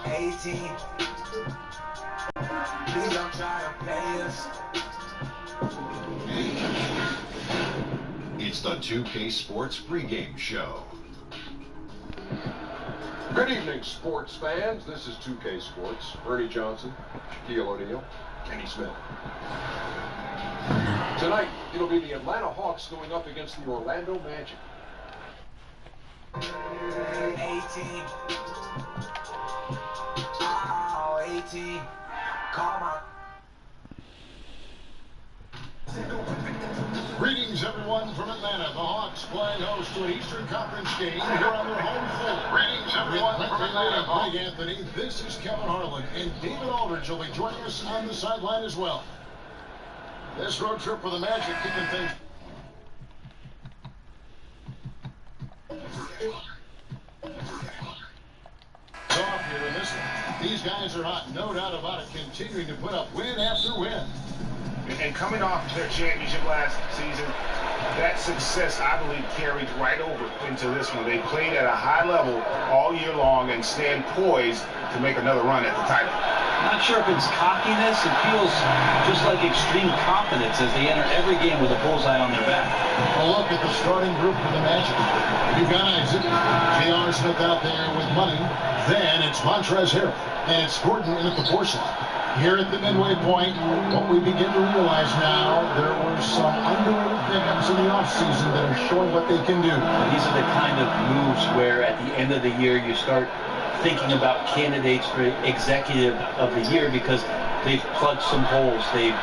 18. Please don't try to play us. It's the 2K Sports pregame show. Good evening, sports fans. This is 2K Sports. Ernie Johnson, Shaquille O'Neal, Kenny Smith. Tonight, it'll be the Atlanta Hawks going up against the Orlando Magic. 18. Oh, 18. Come on. Greetings, everyone, from Atlanta. The Hawks playing host to an Eastern Conference game here on their home floor. Greetings, everyone, from Atlanta. Greg Anthony, this is Kevin Harlan, and David Aldridge will be joining us on the sideline as well. This road trip for the Magic kicking things off here in this one. These guys are hot, no doubt about it, continuing to put up win after win. And coming off their championship last season, that success, I believe, carried right over into this one. They played at a high level all year long and stand poised to make another run at the title. Not sure if it's cockiness. It feels just like extreme confidence as they enter every game with a bullseye on their back. A look at the starting group for the Magic. You guys, J.R. Smith out there with money. Then it's Montrezl Harrell, and it's Gordon in at the porcelain. Here at the midway point, what we begin to realize now, there were some underrated pickups in the offseason that are showing what they can do. These are the kind of moves where at the end of the year you start thinking about candidates for executive of the year because they've plugged some holes. They've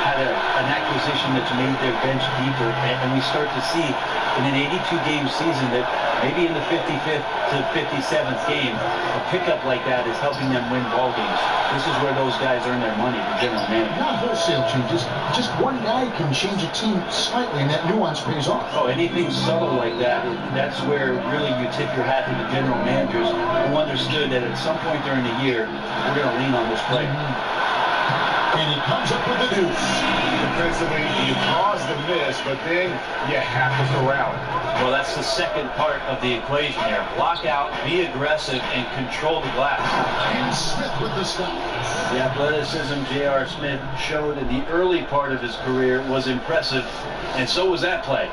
had an acquisition that's made their bench deeper, and we start to see in an 82-game season that maybe in the 55th to 57th game, a pickup like that is helping them win ball games. This is where those guys earn their money, the general manager. Not wholesale changes. Just one guy can change a team slightly, and that nuance pays off. Oh, anything subtle like that, that's where really you tip your hat to the general managers who understood that at some point during the year, we're going to lean on this play. And he comes up with the deuce. Defensively, you cause the miss, but then you have to corral it. Well, that's the second part of the equation here. Block out, be aggressive, and control the glass. And Smith with the stop. The athleticism J.R. Smith showed in the early part of his career was impressive, and so was that play.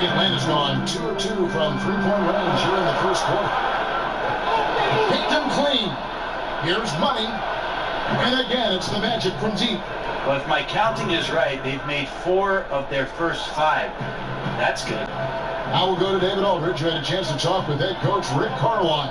Atlanta's gone 2 of 2 from three-point range here in the first quarter. Picked him clean. Here's money. And again, it's the Magic from deep. Well, if my counting is right, they've made 4 of their first 5. That's good. Now we'll go to David Aldridge, who had a chance to talk with head coach Rick Carlisle.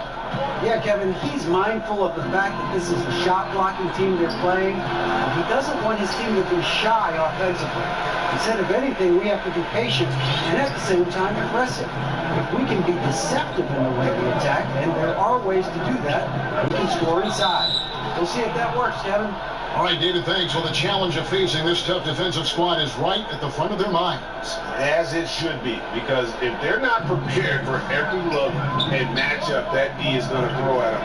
Yeah, Kevin, he's mindful of the fact that this is a shot-blocking team they're playing. He doesn't want his team to be shy offensively. He said, if anything, we have to be patient and at the same time aggressive. If we can be deceptive in the way we attack, and there are ways to do that, we can score inside. We'll see if that works, Kevin. All right, David, thanks. Well, the challenge of facing this tough defensive squad is right at the front of their minds. As it should be, because if they're not prepared for every look and matchup that D is going to throw at them,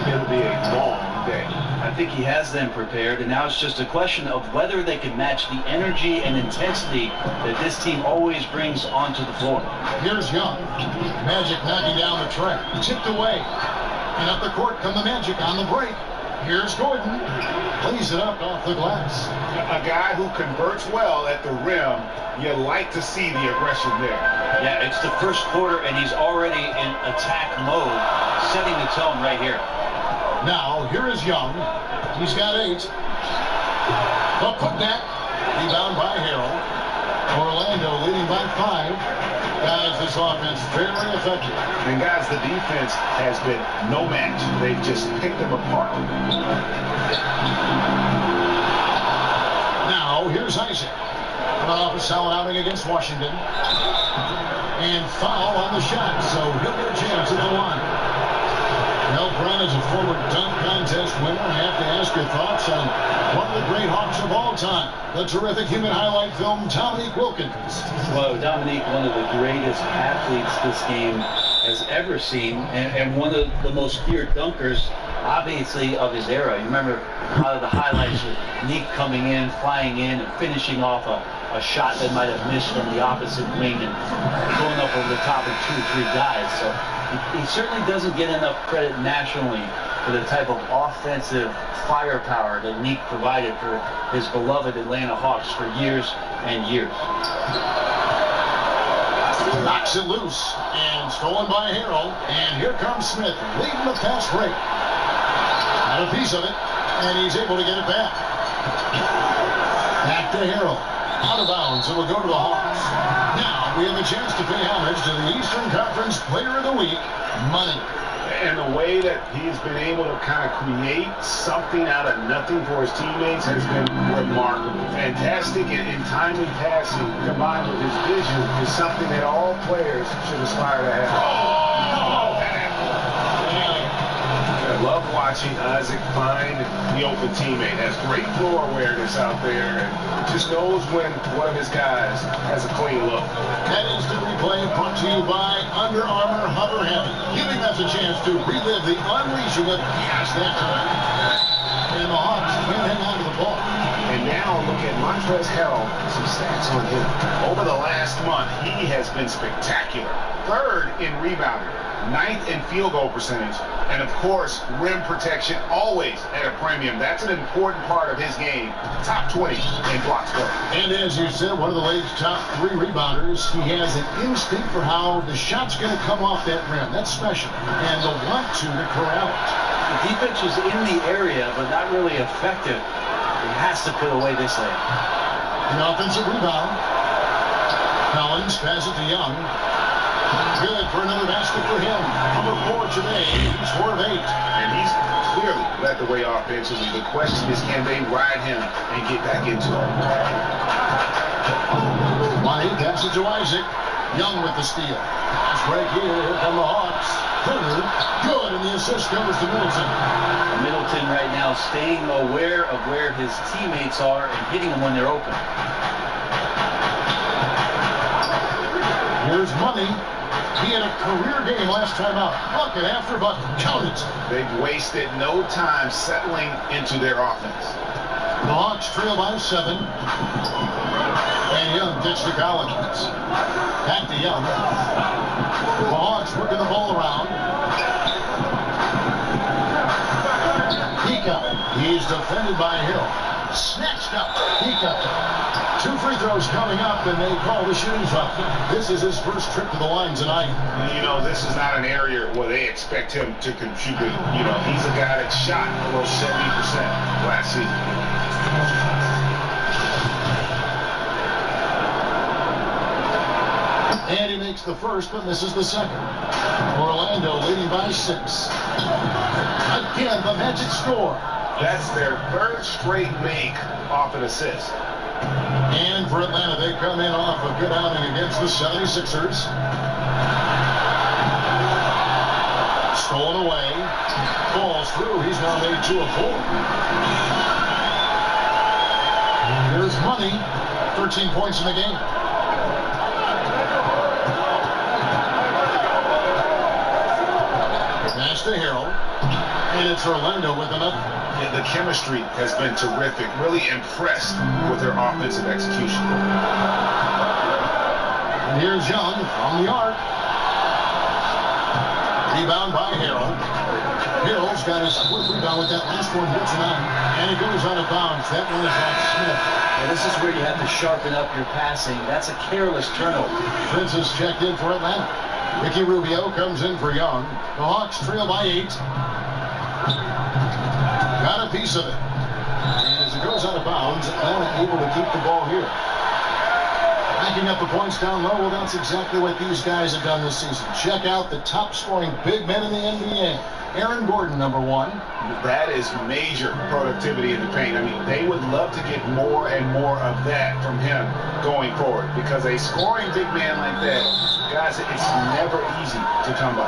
it'll be a long day. I think he has them prepared, and now it's just a question of whether they can match the energy and intensity that this team always brings onto the floor. Here's Young. Magic knocking down the track. Tipped away. And up the court come the Magic on the break. Here's Gordon. Lays it up off the glass. A guy who converts well at the rim, you like to see the aggression there. Yeah, it's the first quarter, and he's already in attack mode, setting the tone right here. Now, here is Young. He's got 8. The putback. Rebound by Harrell. Orlando leading by 5. Guys, this offense very effective. And guys, the defense has been no match. They've just picked them apart. Now, here's Isaac. Off a solid outing against Washington. And foul on the shot, so he'll get a chance at the line. Mel Brown is a former dunk contest winner. I have to ask your thoughts on one of the great Hawks of all time, the terrific human highlight film, Dominique Wilkins. Well, Dominique, one of the greatest athletes this game has ever seen, and one of the most feared dunkers, obviously, of his era. You remember a lot of the highlights with Neek coming in, flying in, and finishing off a shot that might have missed from the opposite wing and going up over the top of 2 or 3 guys. So he certainly doesn't get enough credit nationally for the type of offensive firepower that Neek provided for his beloved Atlanta Hawks for years and years. Knocks it loose and stolen by Harrell. And here comes Smith leading the fast break. Got a piece of it, and he's able to get it back. Back to Harrell. Out of bounds. It'll go to the Hawks. Now we have a chance to pay homage to the Eastern Conference Player of the Week, Money. And the way that he's been able to kind of create something out of nothing for his teammates has been remarkable. Fantastic and timely passing combined with his vision is something that all players should aspire to have. I love watching Isaac find the open teammate. Has great floor awareness out there and just knows when one of his guys has a clean look. That instant replay brought to you by Under Armour Hover Heavy, giving us a chance to relive the unleashing of gas that time. And the Hawks can't hang on to the ball. And now look at Montrezl Harrell. Some stats on him. Over the last month, he has been spectacular. 3rd in rebounding, 9th in field goal percentage, and of course, rim protection always at a premium. That's an important part of his game. Top 20 in blocks per. And as you said, one of the league's top 3 rebounders. He has an instinct for how the shot's going to come off that rim. That's special. And the want to corral it. The defense was in the area, but not really effective. He has to put away this leg. An offensive rebound. Collins passes it to Young. Good for another basket for him. Number 4 today. He's 4 of 8. And he's clearly led the way offensively. The question is, can they ride him and get back into it? Lonnie passes to Isaac. Young with the steal. Pass right here. Here come the Hawks. Good, and the assist goes to Middleton. Middleton right now staying aware of where his teammates are and hitting them when they're open. Here's Money. He had a career game last time out. Look at after bucket. Count it. They've wasted no time settling into their offense. The Hawks trail by 7. And Young gets to Collins. Back to Young. The Hawks working the ball around. Pika. He's defended by Hill. Snatched up. Pika. 2 free throws coming up, and they call the shooting foul. This is his first trip to the line tonight. You know, this is not an area where they expect him to contribute. You know, he's a guy that shot below 70% last season. And he makes the first, but misses the second. Orlando leading by 6. Again, the magic score. That's their 3rd straight make off an assist. And for Atlanta, they come in off a good outing against the 76ers. Stolen away. Falls through. He's now made 2 of 4. Here's Money. 13 points in the game. Pass to Harrell. And it's Orlando with another. Yeah, the chemistry has been terrific. Really impressed with their offensive execution. And here's Young from the arc. Rebound by Harrell. Harrell's got his 4th rebound with that last one here tonight. And it goes out of bounds. That one is off Smith. Well, this is where you have to sharpen up your passing. That's a careless turnover. Prince is checked in for Atlanta. Ricky Rubio comes in for Young. The Hawks trail by 8. Got a piece of it. And as it goes out of bounds, Atlanta able to keep the ball here. Backing up the points down low, well, that's exactly what these guys have done this season. Check out the top scoring big men in the NBA. Aaron Gordon, number 1. That is major productivity in the paint. I mean, they would love to get more and more of that from him going forward, because a scoring big man like that, guys, it's never easy to come by.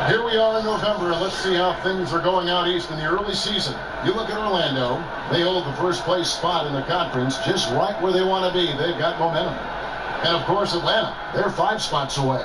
Here we are in November, and let's see how things are going out east in the early season. You look at Orlando. They hold the first place spot in the conference, just right where they want to be. They've got momentum. And of course, Atlanta, they're 5 spots away.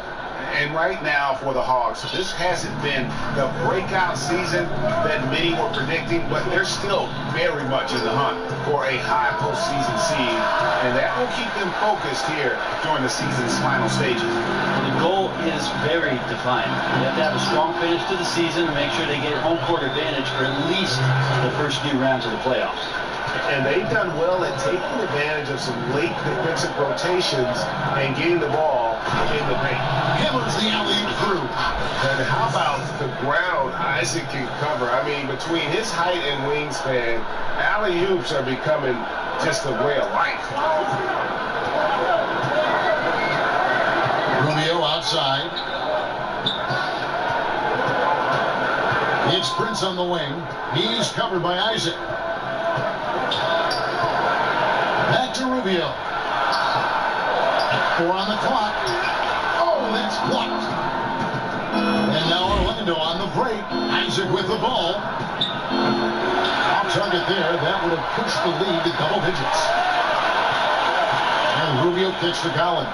And right now for the Hawks, this hasn't been the breakout season that many were predicting, but they're still very much in the hunt for a high postseason seed, and that will keep them focused here during the season's final stages. The goal is very defined. You have to have a strong finish to the season to make sure they get home court advantage for at least the first few rounds of the playoffs. And they've done well at taking advantage of some late defensive rotations and getting the ball in the paint. Hammers the alley-oop through. And how about the ground Isaac can cover? I mean, between his height and wingspan, alley-oops are becoming just a way of life. Rubio outside. It's Prince on the wing. He's covered by Isaac. Back to Rubio. 4 on the clock. Oh, that's blocked. And now Orlando on the break. Isaac with the ball. Off target there. That would have pushed the lead to double digits. And Rubio kicks to Collins.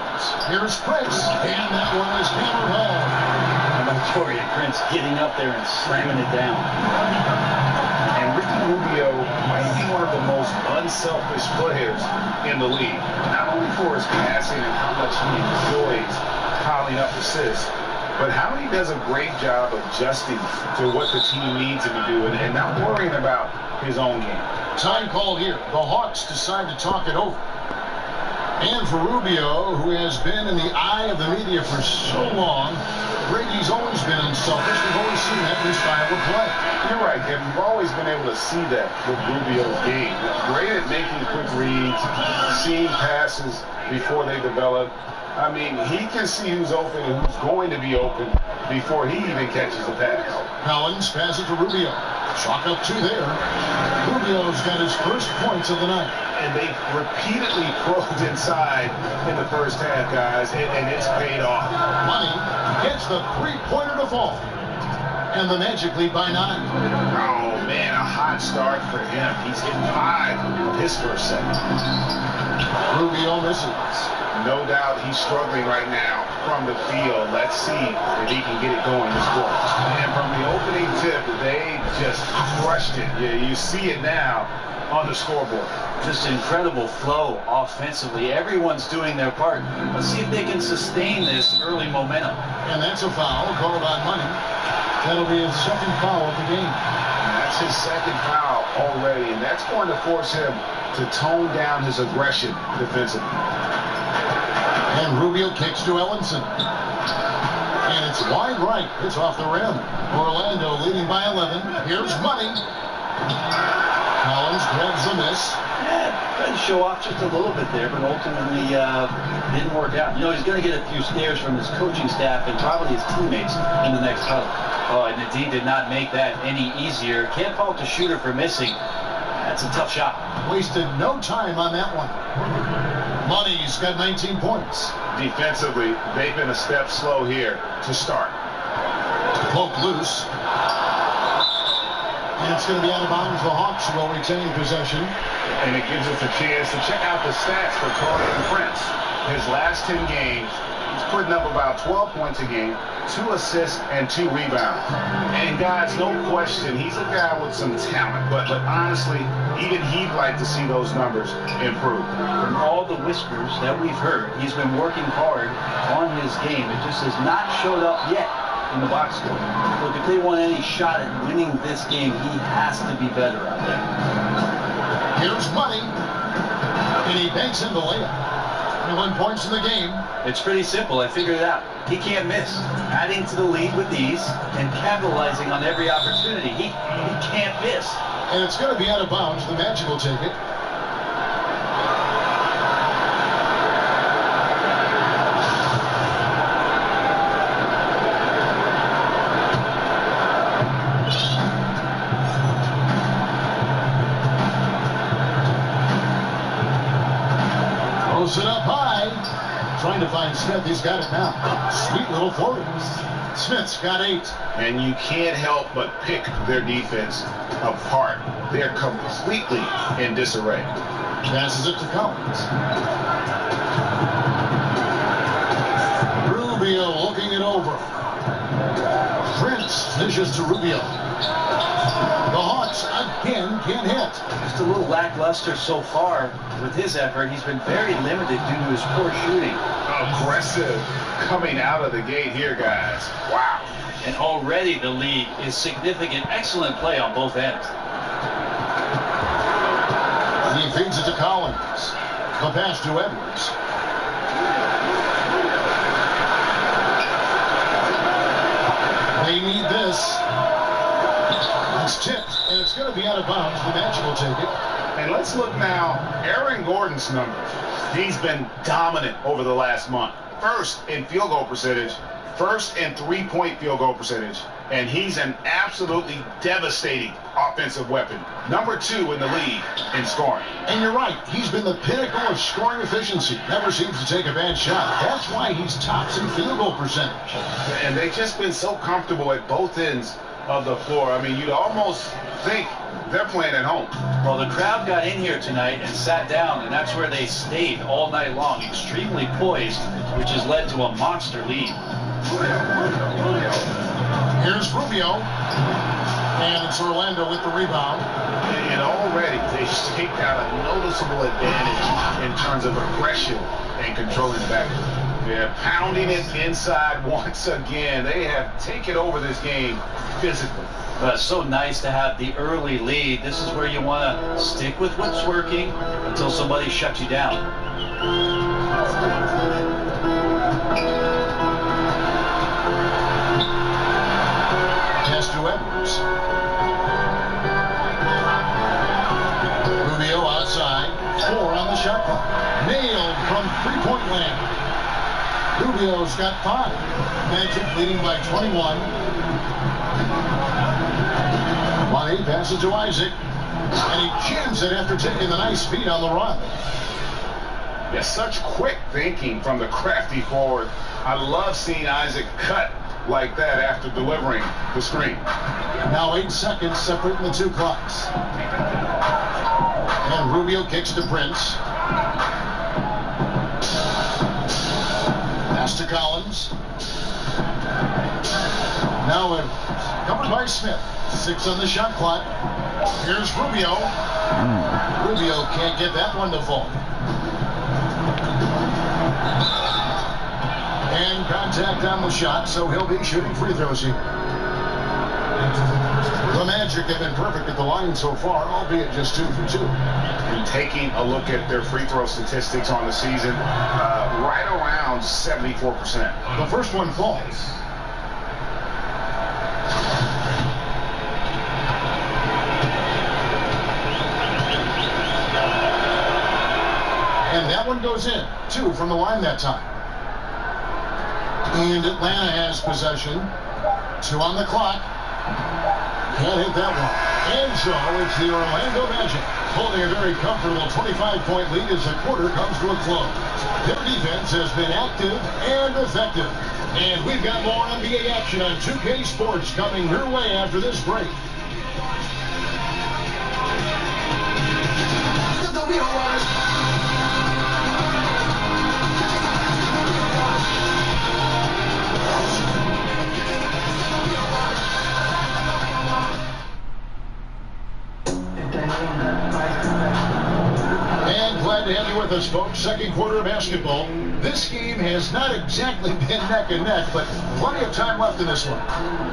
Here's Prince. And that one is hammered home. Torian Prince getting up there and slamming it down. And Ricky Rubio might be one of the most unselfish players in the league. Not only for his passing and how much he enjoys piling up assists, but how he does a great job of adjusting to what the team needs him to do and not worrying about his own game. Time call here. The Hawks decide to talk it over. And for Rubio, who has been in the eye of the media for so long, Brady's always been unselfish. We've always seen that in his style of play. You're right, Kevin. We've always been able to see that with Rubio's game. Great at making quick reads, seeing passes before they develop. I mean, he can see who's open and who's going to be open before he even catches the pass. Collins passes to Rubio. Chalk up 2 there. Rubio's got his first points of the night. And they repeatedly probed inside in the first half, guys, and it's paid off. Money gets the 3-pointer to fall. And the Magic lead by 9. Oh, man, a hot start for him. He's hit 5 of his first set. Rubio misses. No doubt he's struggling right now from the field. Let's see if he can get it going this quarter. And from the opening tip, they just crushed it. Yeah, you see it now on the scoreboard. Just incredible flow offensively. Everyone's doing their part. Let's see if they can sustain this early momentum. And that's a foul called on Money. That'll be his second foul of the game. And that's his second foul already, and that's going to force him to tone down his aggression defensively. And Rubio kicks to Ellenson. And it's wide right. It's off the rim. Orlando leading by 11. Here's Money. Collins grabs the miss. Tried to show off just a little bit there, but ultimately didn't work out. You know, he's going to get a few stares from his coaching staff and probably his teammates in the next huddle. Oh, and Nadine did not make that any easier. Can't fault the shooter for missing. That's a tough shot. Wasted no time on that one. Money's got 19 points. Defensively, they've been a step slow here to start. Poke loose. And it's going to be out of bounds. The Hawks will retain possession. And it gives us a chance to check out the stats for Torian Prince. His last 10 games, he's putting up about 12 points a game, 2 assists, and 2 rebounds. And guys, no question, he's a guy with some talent. But honestly, even he'd like to see those numbers improve. From all the whispers that we've heard, he's been working hard on his game. It just has not showed up yet in the box score. Look, if they want any shot at winning this game, he has to be better out there. Here's Money. And he banks in the layup. 21 points in the game. It's pretty simple. I figured it out. He can't miss. Adding to the lead with ease and capitalizing on every opportunity. He can't miss. And it's going to be out of bounds. The Magic will take it. Throws it up high. Trying to find Smith. He's got it now. Sweet little 40. Smith's got 8. And you can't help but pick their defense apart. They're completely in disarray. Passes it to Collins. Rubio looking it Prince finishes to Rubio. The Hawks again can't hit. Just a little lackluster so far with his effort. He's been very limited due to his poor shooting. Aggressive coming out of the gate here, guys. Wow. And already the lead is significant. Excellent play on both ends. He feeds it to Collins. The pass to Edwards. They need this. It's tipped, and it's going to be out of bounds. The Magic will take it. And let's look now. Aaron Gordon's numbers. He's been dominant over the last month. First in field goal percentage. First in three-point field goal percentage. And he's an absolutely devastating offensive weapon. Number 2 in the league in scoring. And you're right. He's been the pinnacle of scoring efficiency. Never seems to take a bad shot. That's why he's tops in field goal percentage. And they've just been so comfortable at both ends of the floor. I mean, you'd almost think they're playing at home. Well, the crowd got in here tonight and sat down, and that's where they stayed all night long, extremely poised, which has led to a monster lead. Here's Rubio, and it's Orlando with the rebound. And already they've staked out a noticeable advantage in terms of aggression and controlling the back. Yeah, pounding it inside once again. They have taken over this game physically. But it's so nice to have the early lead. This is where you want to stick with what's working until somebody shuts you down. Pass to Edwards. Rubio outside. 4 on the shot clock. Nailed from three-point land. Rubio's got 5. Magic leading by 21. Money passes to Isaac. And he jams it after taking the nice feed on the run. Yeah, such quick thinking from the crafty forward. I love seeing Isaac cut like that after delivering the screen. Now 8 seconds separating the 2 clocks. And Rubio kicks to Prince. Pass to Collins. Now covered by Smith. 6 on the shot clock. Here's Rubio. Rubio can't get that one to fall. And contact on the shot, so he'll be shooting free throws here. The Magic have been perfect at the line so far, albeit just 2 for 2. And taking a look at their free throw statistics on the season, right around 74%. The first one falls. And that one goes in. 2 from the line that time. And Atlanta has possession. 2 on the clock. Can't hit that one. And so it's the Orlando Magic holding a very comfortable 25-point lead as the quarter comes to a close. Their defense has been active and effective. And we've got more NBA action on 2K Sports coming your way after this break. And glad to have you with us, folks. Second quarter of basketball. This game has not exactly been neck and neck, but plenty of time left in this one.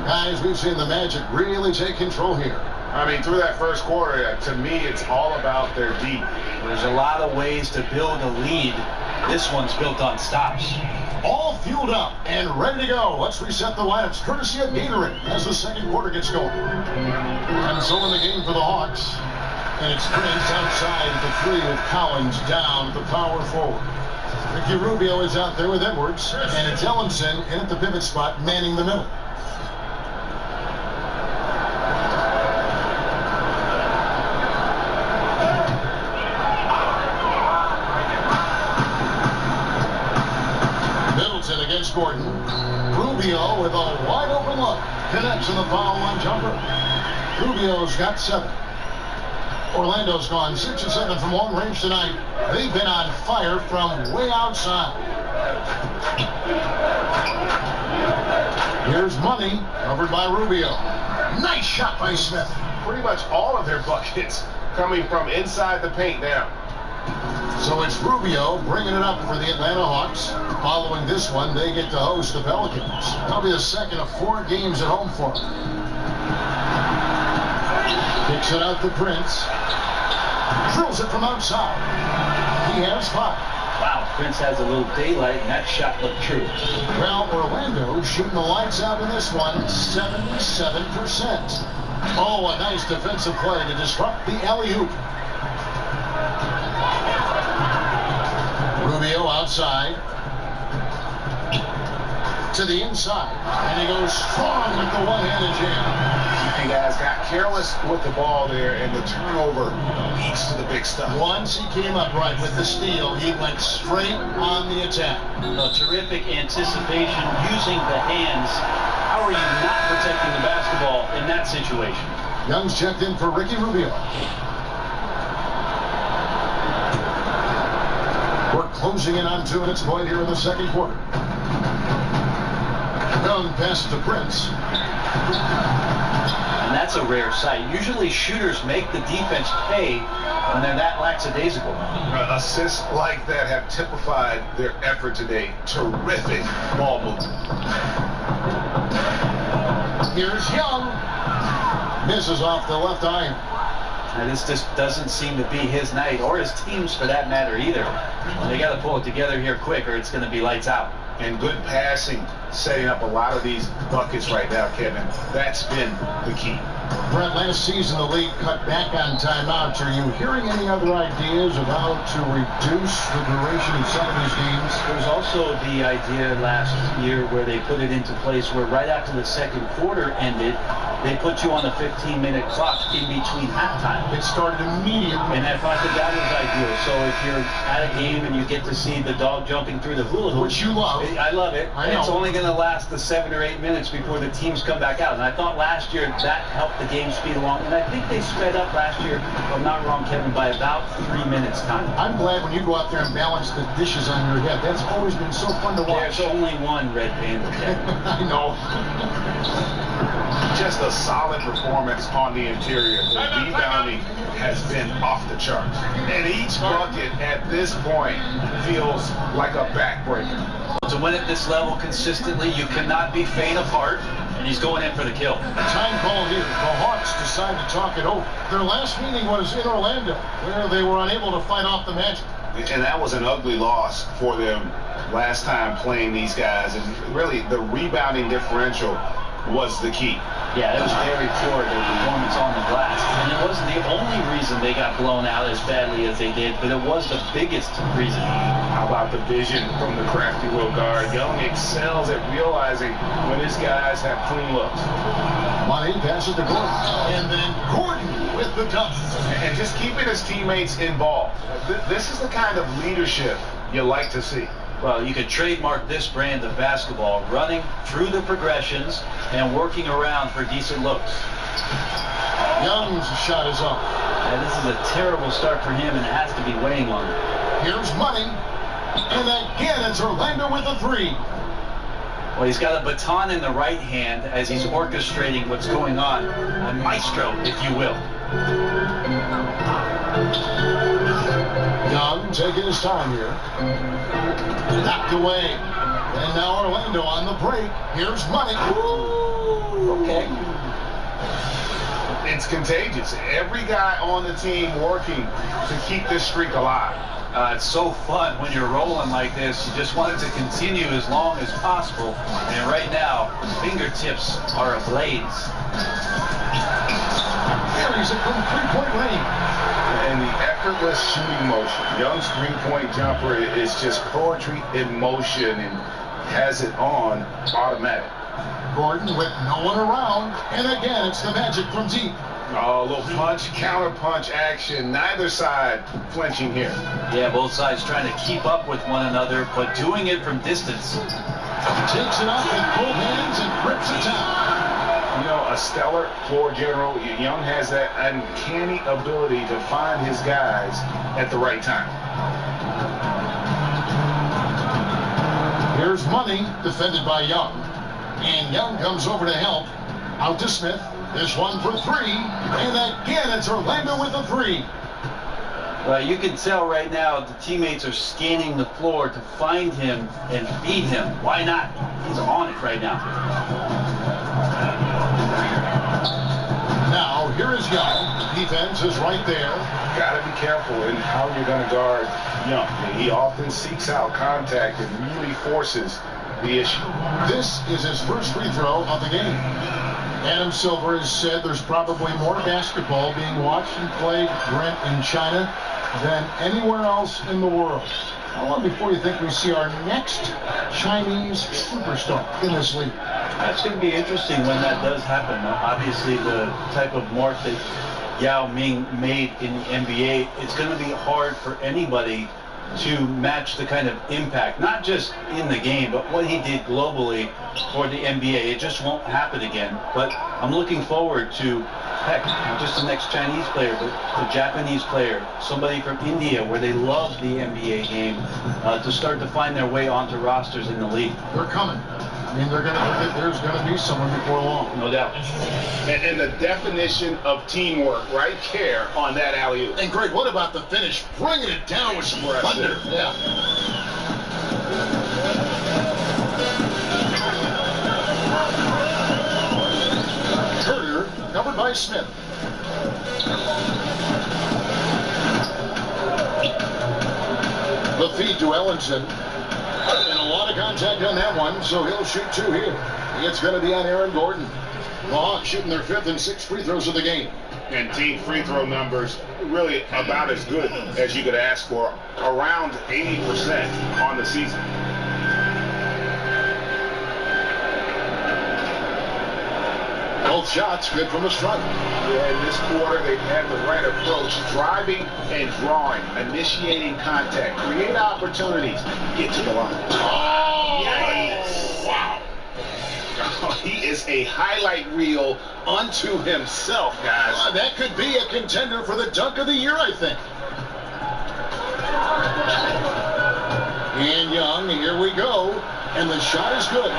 Guys, we've seen the Magic really take control here. I mean, through that first quarter, to me, it's all about their deep. There's a lot of ways to build a lead. This one's built on stops. All fueled up and ready to go. Let's reset the lineups courtesy of Gatorade as the second quarter gets going. And so in the game for the Hawks. And it's Prince outside at the 3 with Collins down at the power forward. Ricky Rubio is out there with Edwards. And it's Ellenson in at the pivot spot, manning the middle. Middleton against Gordon. Rubio with a wide open look. Connects in the foul line jumper. Rubio's got 7. Orlando's gone 6 of 7 from long range tonight. They've been on fire from way outside. Here's Money, covered by Rubio. Nice shot by Smith. Pretty much all of their buckets coming from inside the paint now. So it's Rubio bringing it up for the Atlanta Hawks. Following this one, they get to host the Pelicans. That'll be the second of 4 games at home for them. Kicks it out to Prince. Drills it from outside. He has 5. Wow, Prince has a little daylight, and that shot looked true. Well, Orlando shooting the lights out in this one, 77%. Oh, a nice defensive play to disrupt the alley-oop. Rubio outside. To the inside. And he goes strong with the one-handed jam. And guys got careless with the ball there, and the turnover leads to the big stuff. Once he came up right with the steal, he went straight on the attack. A terrific anticipation using the hands. How are you not protecting the basketball in that situation? Young's checked in for Ricky Rubio. We're closing in on 2 minutes point here in the second quarter. Young passes to Prince. And that's a rare sight. Usually shooters make the defense pay when they're that lackadaisical. Assists like that have typified their effort today. Terrific ball movement. Here's Young. Misses off the left iron. And this just doesn't seem to be his night, or his team's for that matter either. They got to pull it together here quick, or it's going to be lights out. And good passing, setting up a lot of these buckets right now, Kevin. That's been the key. Brett, last season the league cut back on timeouts. Are you hearing any other ideas of how to reduce the duration of some of these games? There's also the idea last year where they put it into place where right after the second quarter ended, they put you on a 15-minute clock in between halftime. It started immediately. And I thought that was ideal. So if you're at a game and you get to see the dog jumping through the hula hoop, which you love. I love it. I know. It's only going to last the 7 or 8 minutes before the teams come back out. And I thought last year that helped the game speed along. And I think they sped up last year, if I'm not wrong, Kevin, by about 3 minutes time. I'm glad when you go out there and balance the dishes on your head. That's always been so fun to watch. There's only one red panda, Kevin. I know. Just a solid performance on the interior. The rebounding has been off the charts. And each bucket at this point feels like a backbreaker. To win at this level consistently, you cannot be faint apart, and he's going in for the kill. A time call here. The Hawks decide to talk it over. Their last meeting was in Orlando, where they were unable to fight off the Magic. And that was an ugly loss for them last time playing these guys. And really, the rebounding differential was the key. Yeah, it was very poor, their performance on the glass. And it wasn't the only reason they got blown out as badly as they did, but it was the biggest reason. How about the vision from the crafty little guard? Young excels at realizing when his guys have clean looks. Money passes to Gordon. And then Gordon with the dunk. And just keeping his teammates involved. This is the kind of leadership you like to see. Well, you could trademark this brand of basketball, running through the progressions and working around for decent looks. Young's shot is up. And this is a terrible start for him, and it has to be weighing on him. Here's Money. And again, it's Orlando with a 3. Well, he's got a baton in the right hand as he's orchestrating what's going on. A maestro, if you will. Young taking his time here. Knocked away. And now Orlando on the break. Here's Money. Ooh, okay. It's contagious. Every guy on the team working to keep this streak alive. It's so fun when you're rolling like this. You just want it to continue as long as possible. And right now, fingertips are ablaze. Carries it from three-point range. And the effortless shooting motion. Young's three-point jumper is just poetry in motion and has it on automatic. Gordon with no one around. And again, it's the Magic from deep. Oh, a little punch, counter punch action. Neither side flinching here. Yeah, both sides trying to keep up with one another, but doing it from distance. Takes it off with both hands and grips it down. You know, a stellar floor general. Young has that uncanny ability to find his guys at the right time. Here's Money, defended by Young. And Young comes over to help. Out to Smith. This one for three. And again, it's Orlando with the three. Well, you can tell right now the teammates are scanning the floor to find him and feed him. Why not? He's on it right now. Now, here is Young. Defense is right there. Got to be careful in how you're going to guard Young. He often seeks out contact and really forces the issue. This is his first free throw of the game. Adam Silver has said there's probably more basketball being watched and played, Brent, in China than anywhere else in the world. How long before you think we see our next Chinese superstar in this league? That's going to be interesting when that does happen. Obviously, the type of mark that Yao Ming made in the NBA, it's going to be hard for anybody to match the kind of impact, not just in the game, but what he did globally for the NBA. It just won't happen again. But I'm looking forward to, heck, not just the next Chinese player, but the Japanese player, somebody from India where they love the NBA game, to start to find their way onto rosters in the league. They're coming. I mean, there's going to be someone before long. No doubt. And the definition of teamwork right there on that alley-oop. And Greg, what about the finish? Bringing it down with some thunder. Yeah. Turner, covered by Smith. The feed to Ellenson. And a lot of contact on that one, so he'll shoot two here. It's going to be on Aaron Gordon. The Hawks shooting their fifth and sixth free throws of the game. And team free throw numbers really about as good as you could ask for, around 80% on the season. Both shots good from the stripe. Yeah, in this quarter, they've had the right approach, driving and drawing, initiating contact, create opportunities, get to the line. Oh, Yikes. Wow. He is a highlight reel unto himself, guys. That could be a contender for the dunk of the year, I think. And Young, here we go. And the shot is good.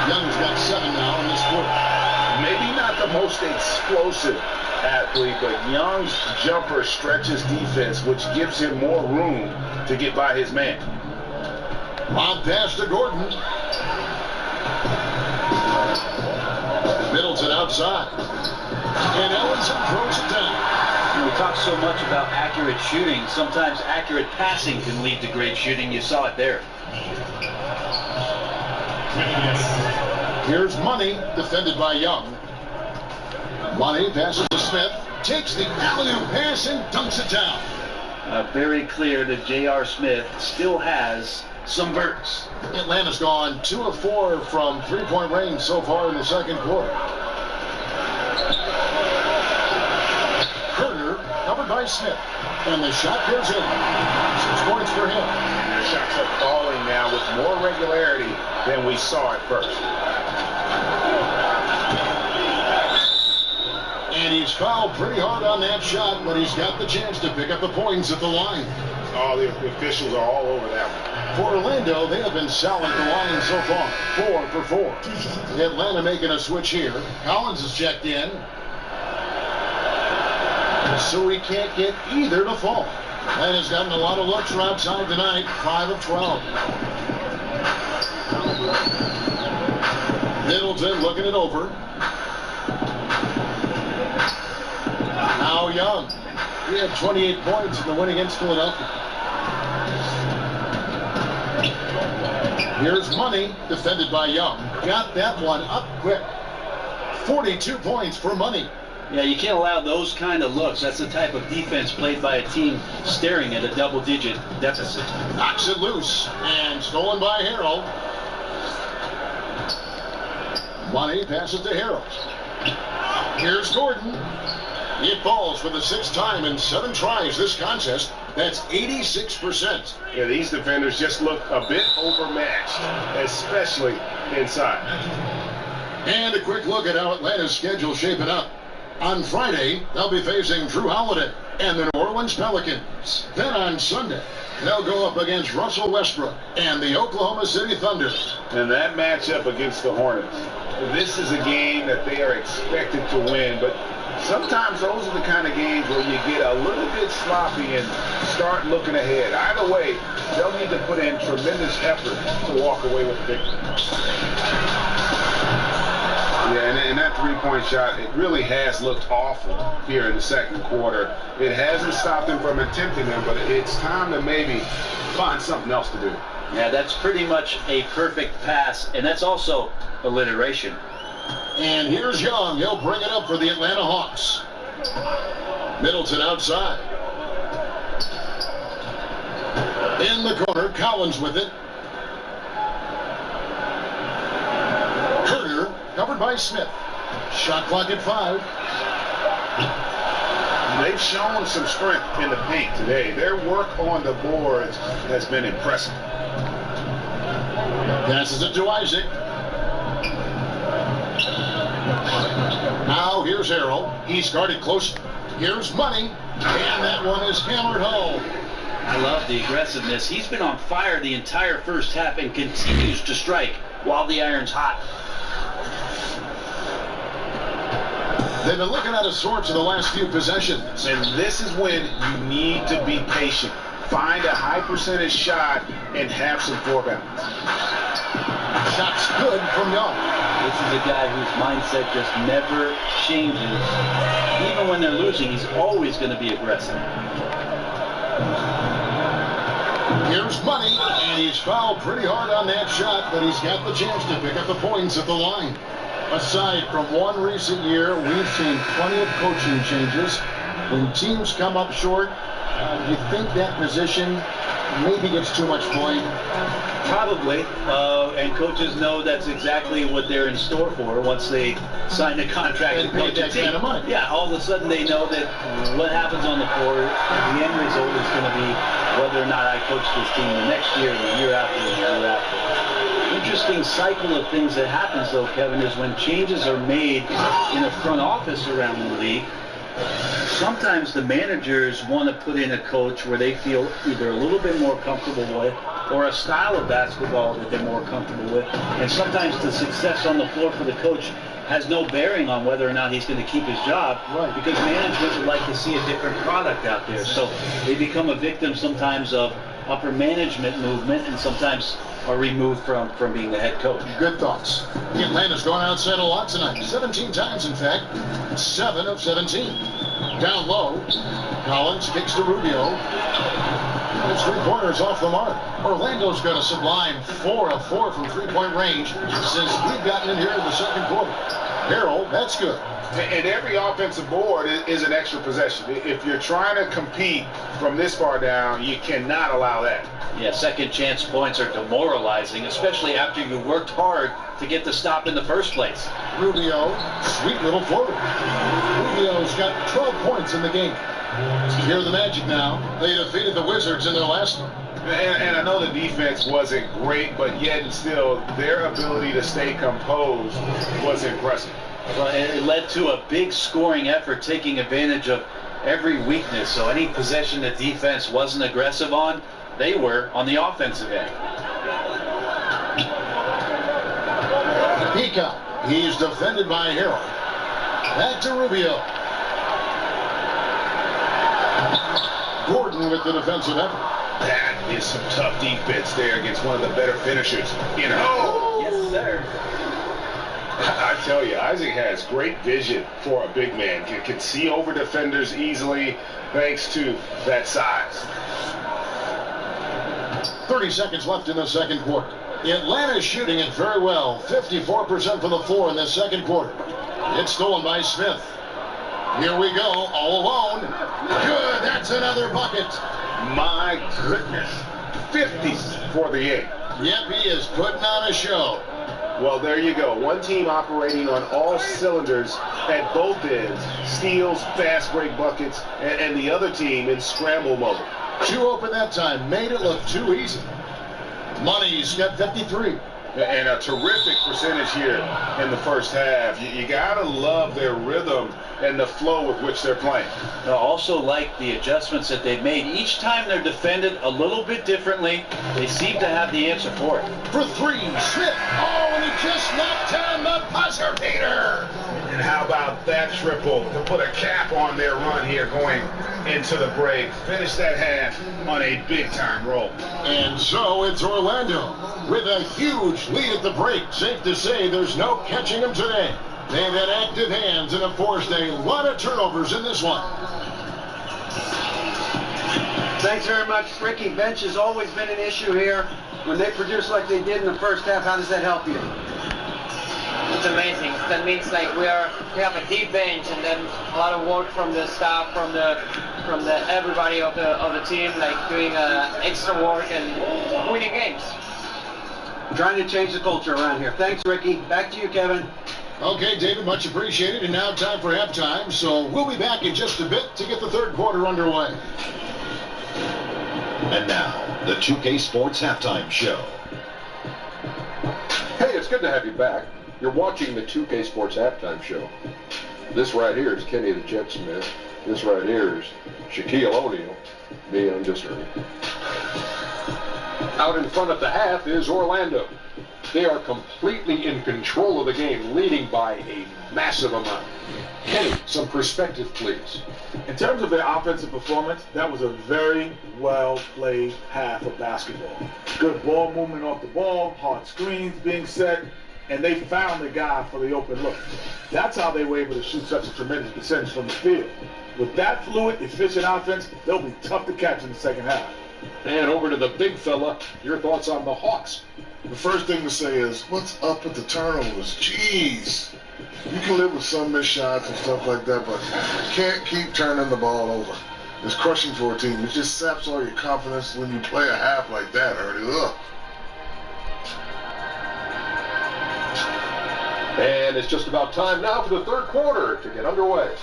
Young's got 7 now in this quarter. Maybe not the most explosive athlete, but Young's jumper stretches defense, which gives him more room to get by his man. Lob pass to Gordon. Middleton outside. And Ellenson throws it down. We talk so much about accurate shooting. Sometimes accurate passing can lead to great shooting. You saw it there. Here's Money, defended by Young. Money passes to Smith, takes the alley-oop pass and dunks it down. Very clear that J.R. Smith still has some verts. Atlanta's gone 2 of 4 from three-point range so far in the second quarter. Turner covered by Smith, and the shot goes in. 6 points for him. And their shots are falling now with more regularity than we saw at first. And he's fouled pretty hard on that shot, but he's got the chance to pick up the points at the line. Oh, the officials are all over that one. For Orlando, they have been solid at the line so far, 4 for 4. Atlanta making a switch here. Collins is checked in. So he can't get either to fall. And has gotten a lot of looks from outside tonight, 5 of 12. Middleton looking it over. Now Young. He had 28 points in the win against Philadelphia. Here's Money, defended by Young. Got that one up quick. 42 points for Money. Yeah, you can't allow those kind of looks. That's the type of defense played by a team staring at a double-digit deficit. Knocks it loose and stolen by Harrell. Money passes to Harrell. Here's Gordon. It falls for the 6th time in 7 tries this contest. That's 86%. Yeah, these defenders just look a bit overmatched, especially inside. And a quick look at how Atlanta's schedule shaping up. On Friday, they'll be facing Drew Holiday. and the New Orleans Pelicans. Then on Sunday, they'll go up against Russell Westbrook and the Oklahoma City Thunder. And that matchup against the Hornets, this is a game that they are expected to win, but sometimes those are the kind of games where you get a little bit sloppy and start looking ahead. Either way, they'll need to put in tremendous effort to walk away with the victory. Yeah, and that three-point shot, it really has looked awful here in the second quarter. It hasn't stopped them from attempting them, but it's time to maybe find something else to do. Yeah, that's pretty much a perfect pass, and that's also alliteration. And here's Young. He'll bring it up for the Atlanta Hawks. Middleton outside. In the corner, Collins with it. Herter, covered by Smith. Shot clock at 5. They've shown some strength in the paint today. Their work on the boards has been impressive. Passes it to Isaac. Now here's Harrell. He's guarded close. Here's Money. And that one is hammered home. I love the aggressiveness. He's been on fire the entire first half and continues to strike while the iron's hot. They've been looking out of sorts in the last few possessions. And this is when you need to be patient. Find a high percentage shot and have some floor balance. Shot's good from Young. This is a guy whose mindset just never changes. Even when they're losing, he's always going to be aggressive. Here's Money, and he's fouled pretty hard on that shot, but he's got the chance to pick up the points at the line. Aside from one recent year, we've seen plenty of coaching changes. When teams come up short, do you think that position maybe gets too much blame? Probably, and coaches know that's exactly what they're in store for once they sign the contract to coach a team. Kind of money. Yeah, all of a sudden they know that what happens on the court, the end result is going to be whether or not I coach this team the next year, the year after, the year after. Interesting cycle of things that happens, though, Kevin, is when changes are made in a front office around the league. Sometimes the managers want to put in a coach where they feel either a little bit more comfortable with or a style of basketball that they're more comfortable with. And sometimes the success on the floor for the coach has no bearing on whether or not he's going to keep his job, right, because management would like to see a different product out there. So they become a victim sometimes of upper management movement and sometimes are removed from being the head coach. Good thoughts. Atlanta's gone outside a lot tonight. 17 times, in fact. 7 of 17. Down low. Collins kicks to Rubio. It's 3 pointers off the mark. Orlando's got a sublime 4 of 4 from 3-point range since we've gotten in here in the second quarter. Harrell, that's good. And every offensive board is an extra possession. If you're trying to compete from this far down, you cannot allow that. Yeah, second chance points are demoralizing, especially after you worked hard to get the stop in the first place. Rubio, sweet little floater. Rubio's got 12 points in the game. Here's the Magic now. They defeated the Wizards in their last one. And I know the defense wasn't great, but yet and still, their ability to stay composed was impressive. Well, it led to a big scoring effort, taking advantage of every weakness. So any possession that defense wasn't aggressive on, they were on the offensive end. Peacock, he's defended by Harrell. Back to Rubio. Gordon with the defensive effort. That is some tough defense there against one of the better finishers in her. Yes, sir. I tell you, Isaac has great vision for a big man. Can see over defenders easily thanks to that size. 30 seconds left in the second quarter. Atlanta's shooting it very well. 54% from the floor in the second quarter. It's stolen by Smith. Here we go, all alone. Good, that's another bucket. My goodness. 50s for the 8. Yep, he is putting on a show. Well, there you go. One team operating on all cylinders at both ends. Steals, fast break buckets, and the other team in scramble mode. 2 open that time. Made it look too easy. Money's got 53. And a terrific percentage here in the first half. You gotta love their rhythm and the flow with which they're playing. I also like the adjustments that they've made. Each time they're defended a little bit differently, they seem to have the answer for it. For three, Smith. Oh, and he just knocked down the buzzer beater. And how about that triple to put a cap on their run here going into the break. Finish that half on a big-time roll. And so it's Orlando with a huge lead at the break. Safe to say there's no catching them today. They've had active hands and have forced a lot of turnovers in this one. Thanks very much, Ricky. Bench has always been an issue here. When they produce like they did in the first half, how does that help you? It's amazing. That means like we have a deep bench, and then a lot of work from the staff, from the everybody of the team, like doing extra work and winning games. Trying to change the culture around here. Thanks, Ricky. Back to you, Kevin. Okay, David, much appreciated. And now time for halftime. So we'll be back in just a bit to get the third quarter underway. And now, the 2K Sports Halftime Show. Hey, it's good to have you back. You're watching the 2K Sports Halftime Show. This right here is Kenny the Jet Smith. This right here is Shaquille O'Neal. Me, I'm just Ernie. Out in front of the half is Orlando. They are completely in control of the game, leading by a massive amount. Kenny, some perspective, please. In terms of their offensive performance, that was a very well-played half of basketball. Good ball movement off the ball, hard screens being set, and they found the guy for the open look. That's how they were able to shoot such a tremendous percentage from the field. With that fluid, efficient offense, they'll be tough to catch in the second half. And over to the big fella, your thoughts on the Hawks. The first thing to say is, what's up with the turnovers? Jeez. You can live with some missed shots and stuff like that, but you can't keep turning the ball over. It's crushing for a team. It just saps all your confidence when you play a half like that, Ernie. Ugh. And it's just about time now for the third quarter to get underway.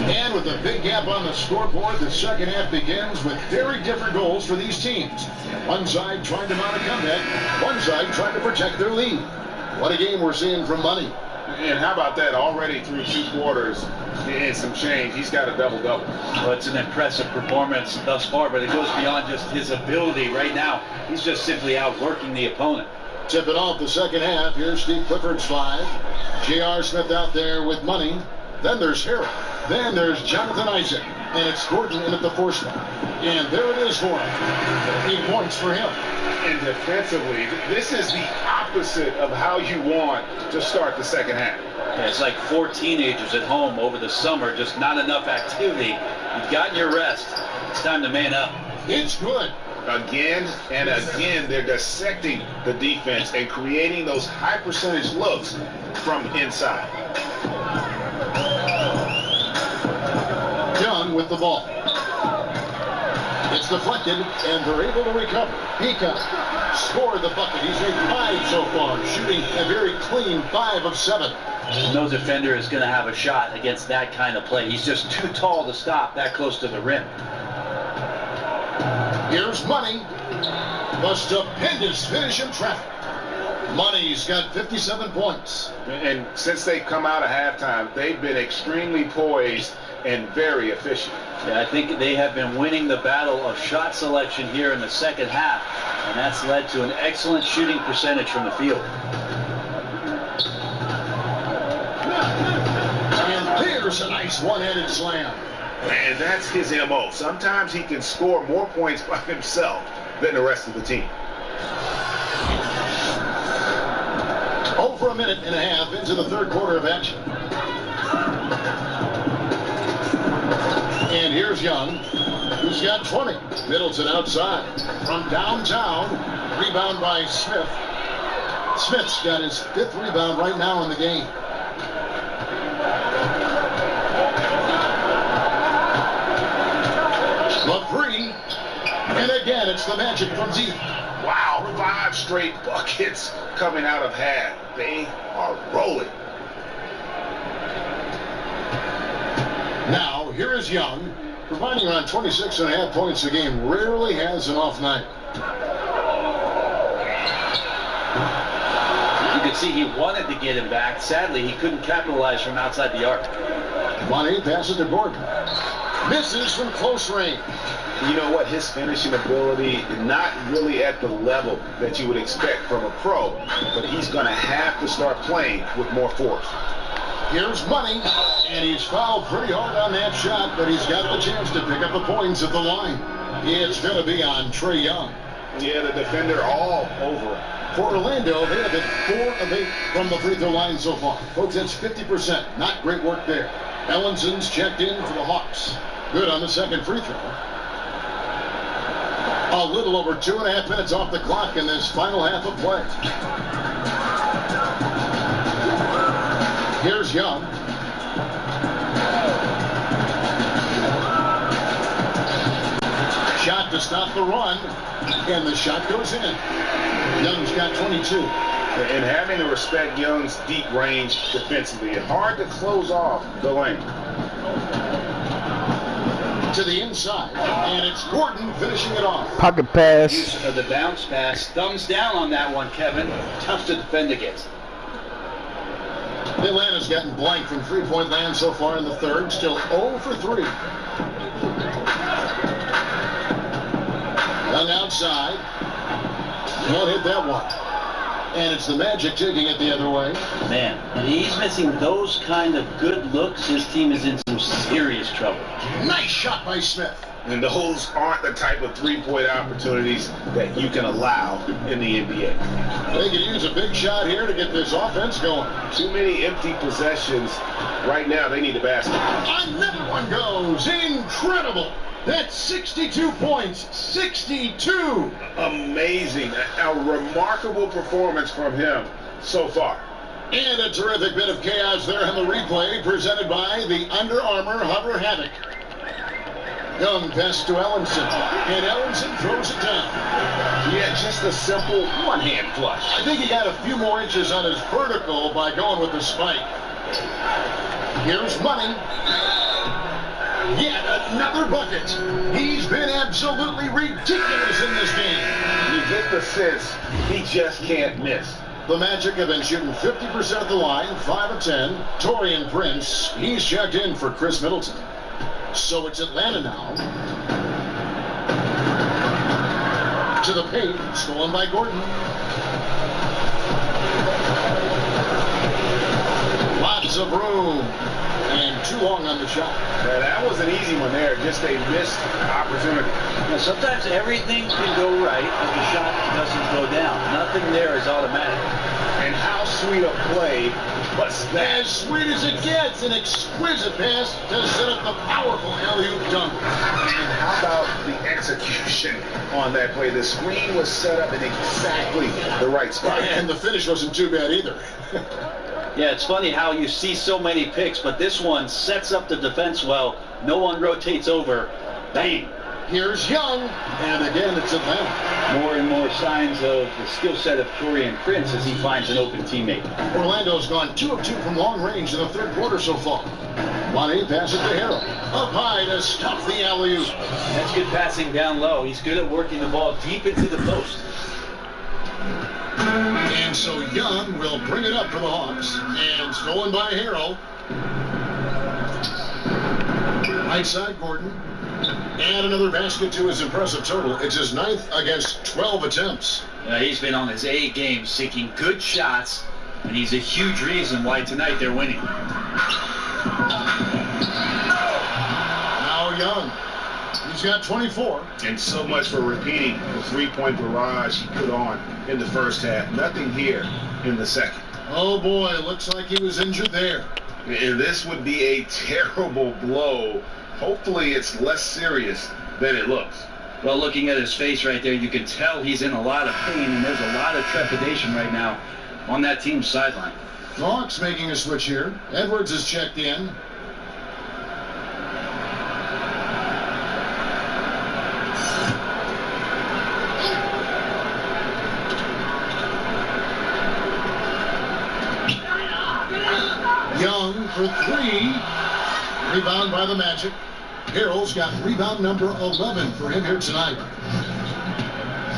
And with a big gap on the scoreboard, the second half begins with very different goals for these teams. One side trying to mount a comeback, one side trying to protect their lead. What a game we're seeing from Money. And how about that? Already through 2 quarters and some change. He's got a double-double. Well, it's an impressive performance thus far, but it goes beyond just his ability right now. He's just simply outworking the opponent. Tipping off the second half. Here's Steve Clifford's 5. J.R. Smith out there with Money. Then there's Harrell. Then there's Jonathan Isaac. And it's Gordon in at the 4 spot. And there it is for him. 8 points for him. And defensively, this is the opposite of how you want to start the second half. Yeah, it's like 4 teenagers at home over the summer, just not enough activity. You've gotten your rest. It's time to man up. It's good. Again and again, they're dissecting the defense and creating those high percentage looks from inside. Young with the ball. It's deflected, and they're able to recover. Pika scored the bucket. He's made 5 so far, shooting a very clean 5 of 7. No defender is going to have a shot against that kind of play. He's just too tall to stop that close to the rim. Here's Money. The stupendous finish in traffic. Money's got 57 points. And since they've come out of halftime, they've been extremely poised and very efficient. Yeah, I think they have been winning the battle of shot selection here in the second half, and that's led to an excellent shooting percentage from the field. And there's a nice one-handed slam. And that's his MO. Sometimes he can score more points by himself than the rest of the team. Over a minute and a half into the third quarter of action. And here's Young, who's got 20. Middleton outside. From downtown, rebound by Smith. Smith's got his 5th rebound right now in the game. LaPree, and again, it's the Magic from deep. Wow, 5 straight buckets coming out of half. They are rolling. Now, here is Young, providing around 26.5 points a game. Rarely has an off night. You could see he wanted to get him back. Sadly, he couldn't capitalize from outside the arc. Money passes to Gordon. Misses from close range. You know what? His finishing ability, not really at the level that you would expect from a pro, but he's going to have to start playing with more force. Here's Money, and he's fouled pretty hard on that shot, but he's got the chance to pick up the points at the line. It's going to be on Trey Young. Yeah, the defender all over. For Orlando, they have hit 4 of 8 from the free throw line so far. Folks, that's 50%. Not great work there. Ellinson's checked in for the Hawks. Good on the second free throw. A little over 2.5 minutes off the clock in this final half of play. Here's Young. Shot to stop the run, and the shot goes in. Young's got 22. And having to respect Young's deep range defensively, it's hard to close off the lane. To the inside, and it's Gordon finishing it off. Pocket pass. Use of the bounce pass. Thumbs down on that one, Kevin. Tough to defend against. Atlanta's gotten blank from three-point land so far in the third. Still 0 for 3. Young outside. Won't hit that one. And it's the Magic taking it the other way. Man, and he's missing those kind of good looks. His team is in some serious trouble. Nice shot by Smith. And those aren't the type of three-point opportunities that you can allow in the NBA. They could use a big shot here to get this offense going. Too many empty possessions. Right now, they need a basket. Another one goes. Incredible. That's 62 points. 62. Amazing. A remarkable performance from him so far. And a terrific bit of chaos there on the replay presented by the Under Armour Hover Havoc. Young pass to Ellenson, and Ellenson throws it down. Yeah, just a simple one-hand flush. I think he got a few more inches on his vertical by going with the spike. Here's Money. Yet another bucket. He's been absolutely ridiculous in this game. You get the sense he just can't miss. The Magic have been shooting 50% at the line, 5 of 10. Torian Prince, he's checked in for Chris Middleton. So it's Atlanta now. To the paint, stolen by Gordon. Lots of room. And too long on the shot. Yeah, that was an easy one there. Just a missed opportunity. Now, sometimes everything can go right, but the shot doesn't go down. Nothing there is automatic. And how sweet a play was that? As sweet as it gets, an exquisite pass to set up the powerful alley-oop dunk. And how about the execution on that play? The screen was set up in exactly the right spot. And the finish wasn't too bad either. Yeah, it's funny how you see so many picks, but this one sets up the defense well. No one rotates over. Bang. Here's Young, and again it's Atlanta. More and more signs of the skill set of Torian Prince as he finds an open teammate. Orlando's gone 2 of 2 from long range in the third quarter so far. Money passes to Harrell. Up high to stop the alley-oop. That's good passing down low. He's good at working the ball deep into the post. And so Young will bring it up for the Hawks. And stolen by Harrell. Right side, Gordon. And another basket to his impressive total. It's his 9th against 12 attempts. He's been on his A game, seeking good shots, and he's a huge reason why tonight they're winning. Now Young. He's got 24. And so much for repeating the three-point barrage he put on in the first half. Nothing here in the second. Oh boy, looks like he was injured there. And this would be a terrible blow. Hopefully it's less serious than it looks. Well, looking at his face right there, you can tell he's in a lot of pain, and there's a lot of trepidation right now on that team's sideline. The Hawks making a switch here. Edwards is checked in. Young for 3. Rebound by the Magic. Harrell's got rebound number 11 for him here tonight.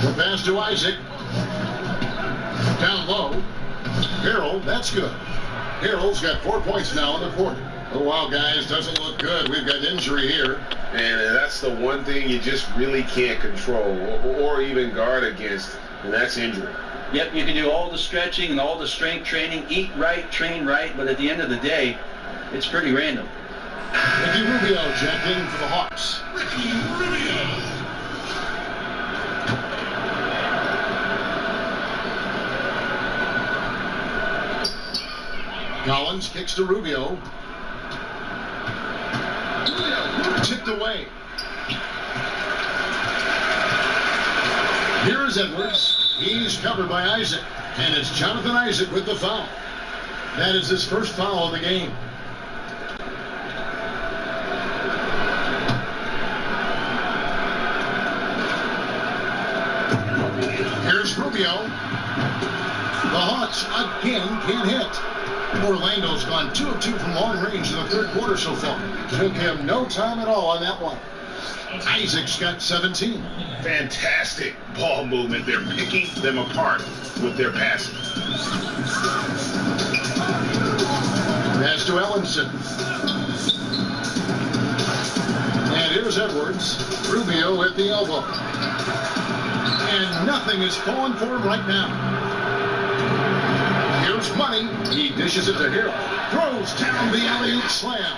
The pass to Isaac. Down low. Harrell, that's good. Harrell's got 4 points now in the quarter. Oh, wow, guys, doesn't look good. We've got injury here. And that's the one thing you just really can't control or even guard against, and that's injury. Yep, you can do all the stretching and all the strength training, eat right, train right, but at the end of the day, it's pretty random. Ricky Rubio checked in for the Hawks. Ricky Rubio. Collins kicks to Rubio. Tipped away. Here's Edwards. He's covered by Isaac. And it's Jonathan Isaac with the foul. That is his first foul of the game. Here's Rubio. The Hawks again can't hit. Orlando's gone 2 of 2 from long range in the third quarter so far. Took him no time at all on that one. Isaac's got 17. Fantastic ball movement. They're picking them apart with their passing. Pass to Ellenson. And here's Edwards. Rubio at the elbow. And nothing is falling for him right now. Here's Money. He dishes it to Harrell. Throws down the alley-oop slam.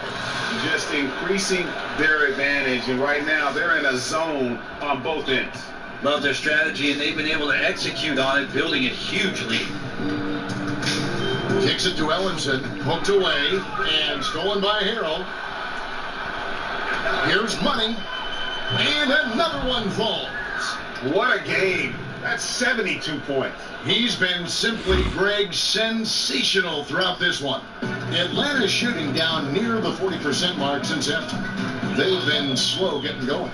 Just increasing their advantage, and right now they're in a zone on both ends. Love their strategy, and they've been able to execute on it, building a huge lead. Kicks it to Ellenson. Hooked away and stolen by Harrell. Here's Money. And another one falls. What a game. That's 72 points. He's been simply, Greg, sensational throughout this one. Atlanta's shooting down near the 40% mark since after. They've been slow getting going.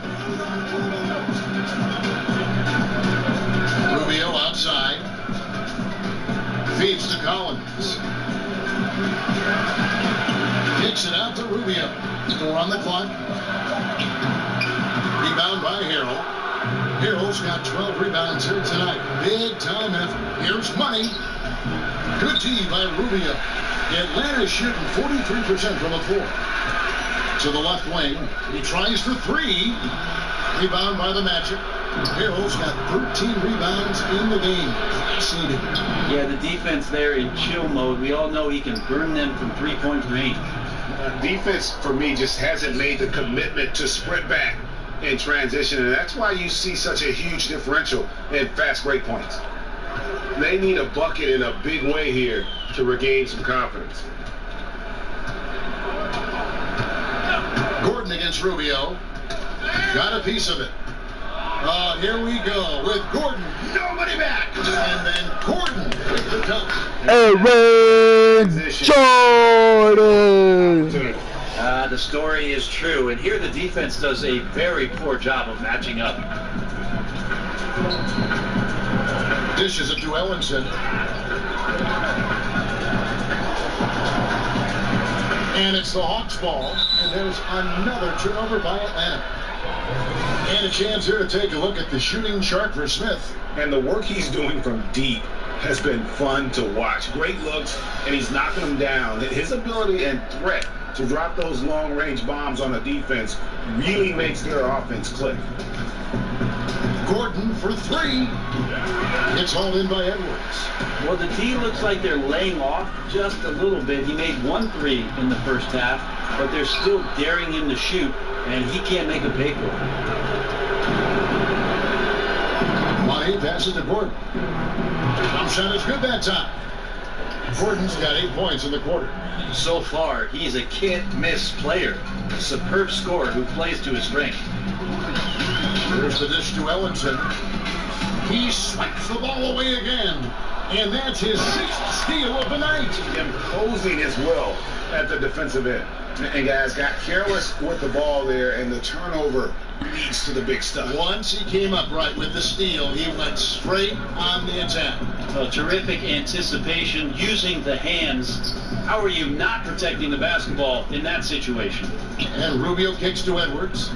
Rubio outside. Feeds to Collins. Kicks it out to Rubio. 4 on the clock. Rebound by Harrell. Harrell's got 12 rebounds here tonight. Big time effort. Here's Money. Good D by Rubio. Atlanta's shooting 43% from the floor. To the left wing. He tries for 3. Rebound by the Magic. Harrell's got 13 rebounds in the game. Fascinating. Yeah, the defense there in chill mode. We all know he can burn them from three-point range. Defense, for me, just hasn't made the commitment to sprint back in transition, and that's why you see such a huge differential in fast break points. They need a bucket in a big way here to regain some confidence. Gordon against Rubio. Got a piece of it. Here we go with Gordon. Nobody back. And then Gordon with the dunk. Aaron Jordan. The story is true, and here the defense does a very poor job of matching up. Dishes it to Ellenson. And it's the Hawks' ball, and there's another turnover by Atlanta. And a chance here to take a look at the shooting chart for Smith. And the work he's doing from deep has been fun to watch. Great looks, and he's knocking them down. His ability and threat to drop those long-range bombs on a defense really makes their offense click. Gordon for 3. It's hauled in by Edwards. Well, the D looks like they're laying off just a little bit. He made 1 3 in the first half, but they're still daring him to shoot, and he can't make a pay for it. Money passes to Gordon. Jump shot is good that time. Gordon's got 8 points in the quarter. So far, he's a can't-miss player. A superb scorer who plays to his strength. There's the dish to Ellenson. He swipes the ball away again. And that's his 6th steal of the night. Imposing his will at the defensive end. And guys got careless with the ball there, and the turnover leads to the big stuff. Once he came up right with the steal, he went straight on the attack. Terrific anticipation, using the hands How are you not protecting the basketball in that situation? And Rubio kicks to Edwards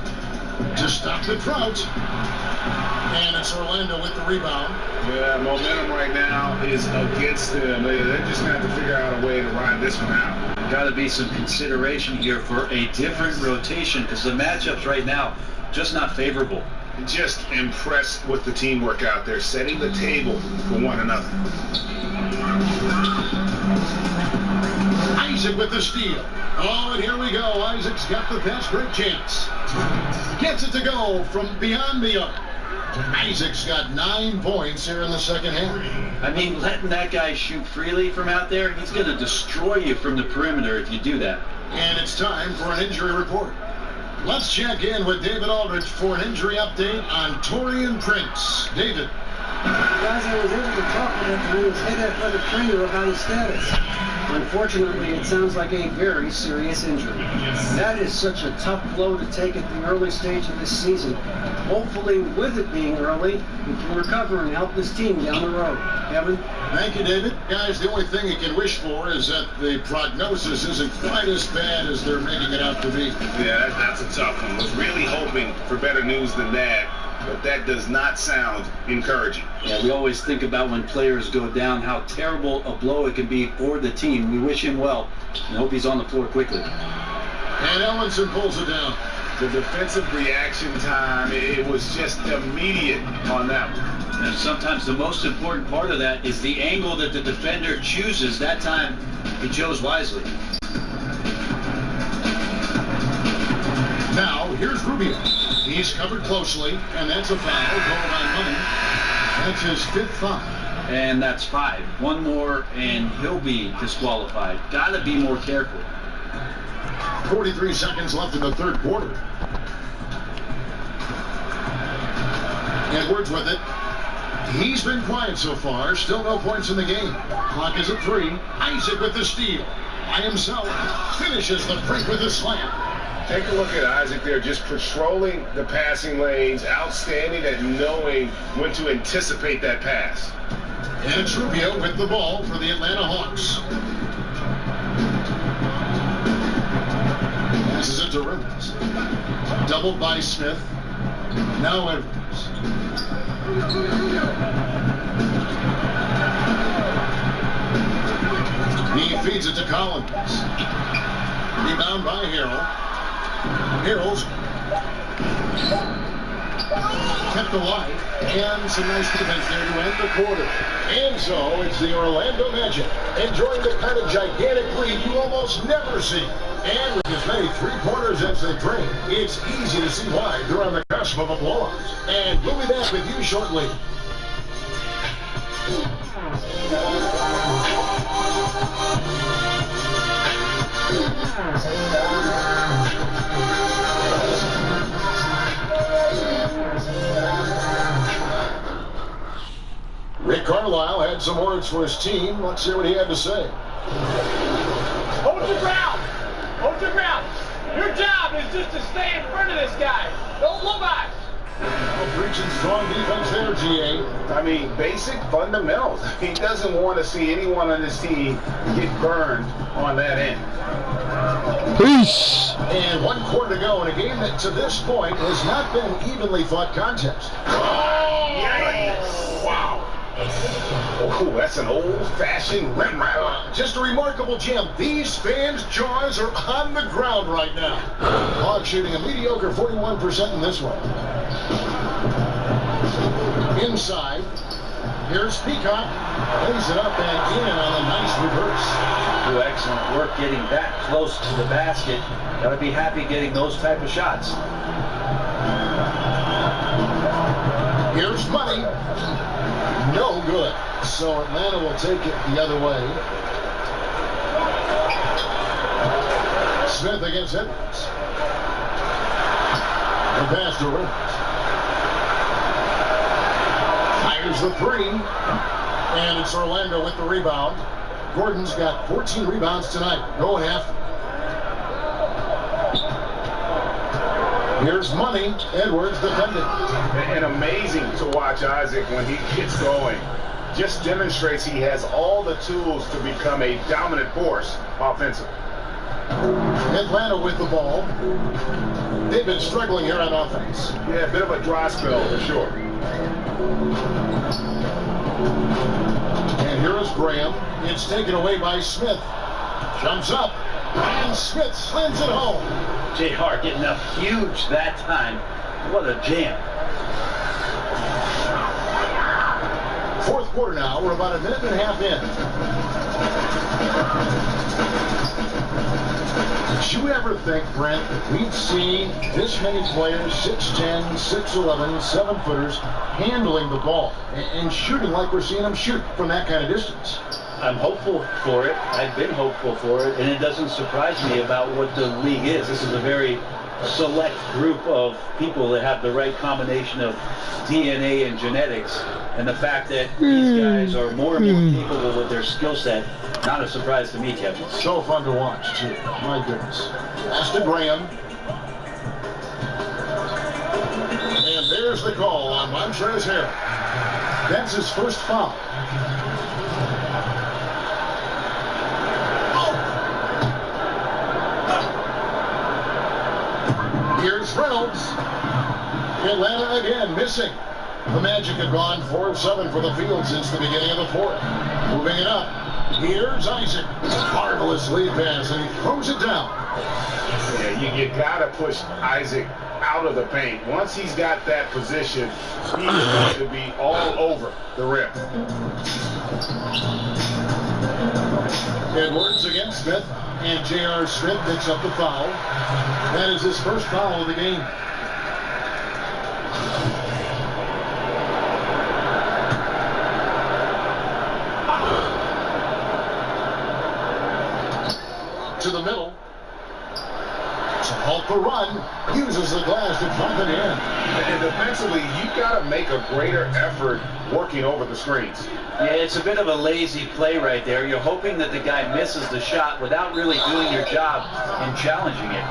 to stop the drought. And it's Orlando with the rebound. Yeah, momentum right now is against them. They're just going to have to figure out a way to ride this one out. Got to be some consideration here for a different rotation because the matchups right now just not favorable. Just impressed with the teamwork out there, setting the table for one another. Isaac with the steal. Oh, and here we go. Isaac's got the fast break chance. Gets it to go from beyond the arc. Isaac's got 9 points here in the second half. I mean, letting that guy shoot freely from out there, he's going to destroy you from the perimeter if you do that. And it's time for an injury report. Let's check in with David Aldridge for an injury update on Taurean Prince. David. Guys, I was able to talk with him through his head athletic trainer about his status. Unfortunately, it sounds like a very serious injury. That is such a tough blow to take at the early stage of this season. Hopefully, with it being early, he can recover and help this team down the road. Kevin? Thank you, David. Guys, the only thing you can wish for is that the prognosis isn't quite as bad as they're making it out to be. Yeah, that's a tough one. Was really hoping for better news than that, but that does not sound encouraging. Yeah, we always think about when players go down, how terrible a blow it can be for the team. We wish him well and hope he's on the floor quickly. And Ellenson pulls it down. The defensive reaction time, it was just immediate on that one. And sometimes the most important part of that is the angle that the defender chooses. That time, he chose wisely. Now, here's Rubio. He's covered closely, and that's a foul called on Money. That's his 5th foul. And that's 5. One more, and he'll be disqualified. Got to be more careful. 43 seconds left in the third quarter. Edwards with it. He's been quiet so far. Still no points in the game. Clock is at 3. Isaac with the steal. By himself. Finishes the break with a slam. Take a look at Isaac there, just patrolling the passing lanes, outstanding at knowing when to anticipate that pass. And it's Rubio with the ball for the Atlanta Hawks. Passes it to Rivers. Doubled by Smith. Now Edwards. He feeds it to Collins. Rebound by Harrell. Harrell's kept alive, and some nice defense there to end the quarter. And so it's the Orlando Magic enjoying the kind of gigantic lead you almost never see. And with as many three-pointers as they bring, it's easy to see why they're on the cusp of a blowout. And we'll be back with you shortly. Rick Carlisle had some words for his team. Let's hear what he had to say. Hold your ground. Hold your ground. Your job is just to stay in front of this guy. Don't look back. Preaching strong defense there, GA. I mean, basic fundamentals. He doesn't want to see anyone on his team get burned on that end. Peace. And 1 quarter to go in a game that to this point has not been an evenly fought contest. Oh, yikes. Wow. Oh, that's an old-fashioned rim rattle. Just a remarkable gem. These fans' jaws are on the ground right now. Hawks shooting a mediocre 41% in this one. Inside. Here's Peacock. Lays it up and in on a nice reverse. Do excellent work getting that close to the basket. Gotta be happy getting those type of shots. Here's Money. No good. So Atlanta will take it the other way. Smith against Edwards. The pass to Rivers. Fires the 3. And it's Orlando with the rebound. Gordon's got 14 rebounds tonight. Going half. Here's Money. Edwards defending. And amazing to watch Isaac when he gets going. just demonstrates he has all the tools to become a dominant force offensively. Atlanta with the ball. They've been struggling here on offense. Yeah, a bit of a dry spell for sure. And here is Graham. It's taken away by Smith. Jumps up. And Smith slams it home. JR getting up huge that time. What a jam. Fourth quarter now. We're about a minute and a half in. Did you ever think, Brent, that we'd see this many players, 6'10", 6'11", 7-footers, handling the ball and shooting like we're seeing them shoot from that kind of distance? I'm hopeful for it. I've been hopeful for it, and it doesn't surprise me about what the league is. This is a very select group of people that have the right combination of DNA and genetics, and the fact that these guys are more and more capable with their skill set, not a surprise to me, Kevin. So fun to watch, too. My goodness. Pass to Graham. And there's the call on Montrezl Harrell. That's his first foul. Here's Reynolds. Atlanta again missing. The Magic have gone 4 of 7 for the field since the beginning of the fourth. Moving it up. Here's Isaac. Marvelous lead pass, and he throws it down. Yeah, you got to push Isaac out of the paint. Once he's got that position, he is going to be all over the rim. Edwards against Smith, and J.R. Smith picks up the foul. That is his first foul of the game. To the middle. To halt the run. Uses the glass to trap it in. And defensively, you've got to make a greater effort working over the screens. Yeah, it's a bit of a lazy play right there. You're hoping that the guy misses the shot without really doing your job and challenging it.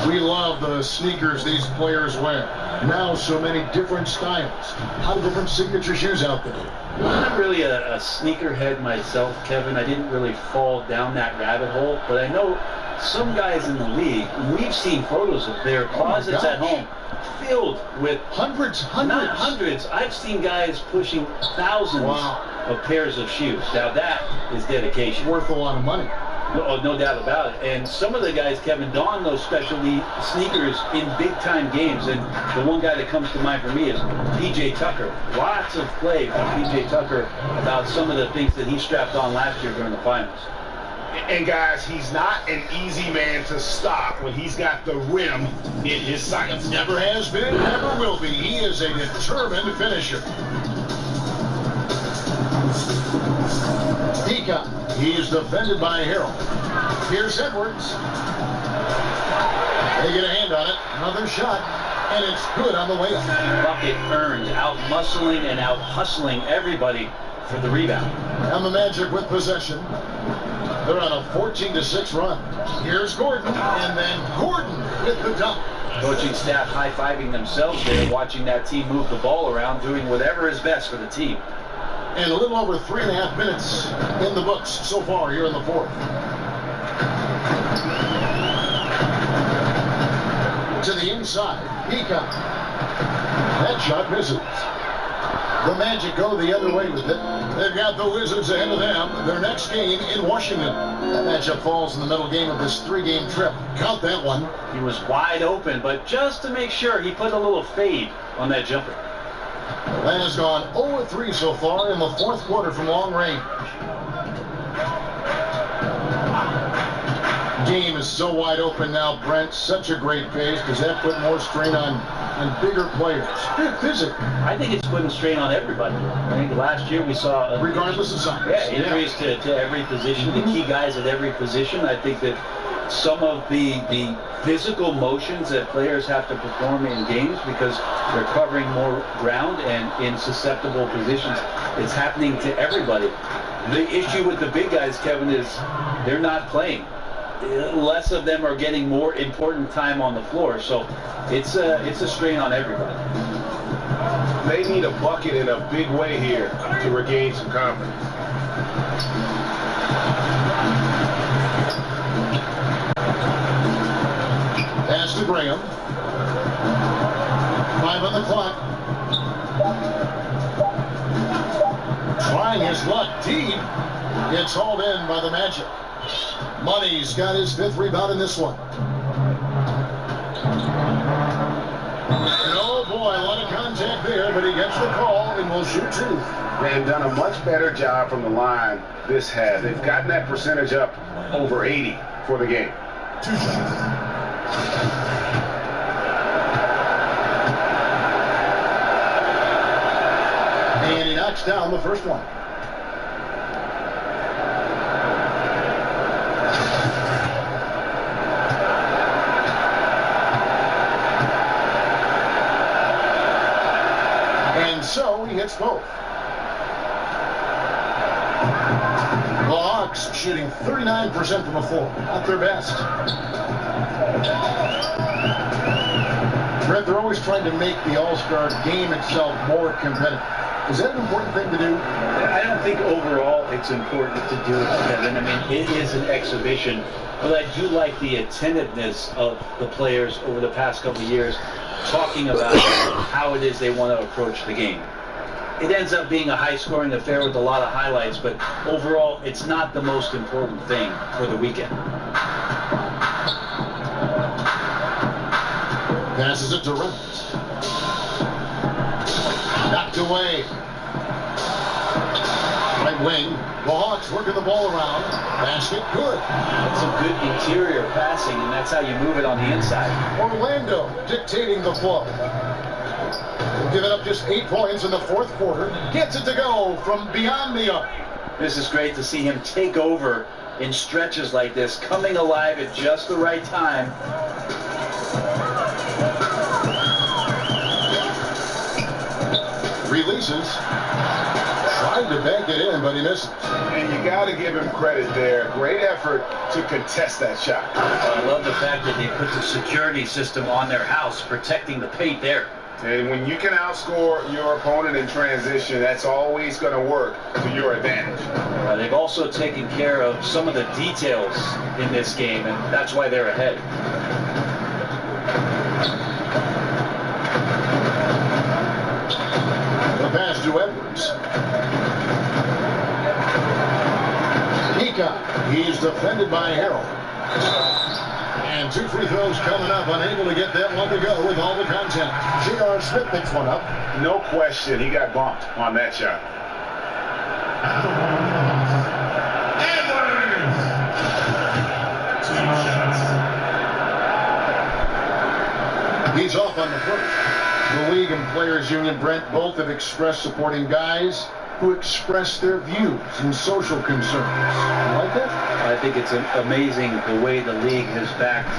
We love the sneakers these players wear. Now so many different styles. A lot of different signature shoes out there. I'm not really a sneakerhead myself, Kevin. I didn't really fall down that rabbit hole, but I know some guys in the league, we've seen photos of their closets at home filled with hundreds. Not hundreds. I've seen guys pushing thousands of pairs of shoes. Now that is dedication. Worth a lot of money. No doubt about it. And some of the guys, Kevin, don those specialty sneakers in big-time games. And the one guy that comes to mind for me is P.J. Tucker. Lots of play from P.J. Tucker about some of the things that he strapped on last year during the finals. And guys, he's not an easy man to stop when he's got the rim in his sights. Never has been, never will be. He is a determined finisher. Peacock. He's defended by Harrell. Here's Edwards. They get a hand on it. Another shot. And it's good on the way up. Bucket earned, out-muscling and out-hustling everybody for the rebound. And the Magic with possession. They're on a 14-6 run. Here's Gordon. And then Gordon with the dunk. Coaching staff high-fiving themselves there, watching that team move the ball around, doing whatever is best for the team. And a little over 3.5 minutes in the books so far here in the fourth. To the inside, Peacock. That shot misses. The Magic go the other way with it. They've got the Wizards ahead of them. Their next game in Washington. That matchup falls in the middle game of this 3-game trip. Count that one. He was wide open, but just to make sure, he put a little fade on that jumper. Atlanta's gone 0-3 so far in the fourth quarter from long range. Game is so wide open now, Brent. Such a great pace. Does that put more strain on bigger players? Physically. I think it's putting strain on everybody. I think last year we saw... regardless of size. Yeah, injuries to every position, the key guys at every position. I think that some of the physical motions that players have to perform in games because they're covering more ground and in susceptible positions, it's happening to everybody. The issue with the big guys, Kevin, is they're not playing. Less of them are getting more important time on the floor, so it's a strain on everybody. They need a bucket in a big way here to regain some confidence. Pass to Graham. 5 on the clock. Trying his luck deep. Gets hauled in by the Magic. Money's got his 5th rebound in this one. And oh boy, a lot of contact there, but he gets the call and will shoot 2. They've done a much better job from the line. This has. They've gotten that percentage up over 80 for the game. And he knocks down the first one. And so he hits both. The Hawks shooting 39% from the floor. Not their best. Brett, they're always trying to make the All-Star game itself more competitive. Is that an important thing to do? I don't think overall it's important to do it, Kevin. I mean, it is an exhibition, but I do like the attentiveness of the players over the past couple of years talking about how it is they want to approach the game. It ends up being a high-scoring affair with a lot of highlights, but overall, it's not the most important thing for the weekend. Passes it to Reynolds. Knocked away. Right wing. The Hawks working the ball around. Basket good. That's some good interior passing, and that's how you move it on the inside. Orlando dictating the flow. Giving up just 8 points in the 4th quarter. Gets it to go from beyond the arc. This is great to see him take over in stretches like this, coming alive at just the right time. Releases. Tried to bank it in, but he misses. And you got to give him credit there. Great effort to contest that shot. I love the fact that they put the security system on their house, protecting the paint there. And when you can outscore your opponent in transition, that's always going to work to your advantage. They've also taken care of some of the details in this game, and that's why they're ahead. The pass to Edwards. He's defended by Harrell. And 2 free throws coming up, unable to get that one to go with all the contact. J.R. Smith picks one up. No question, he got bumped on that shot. He's off on the first. The league and players union, Brent, both have expressed supporting guys who express their views and social concerns. You like that? I think it's amazing the way the league has backed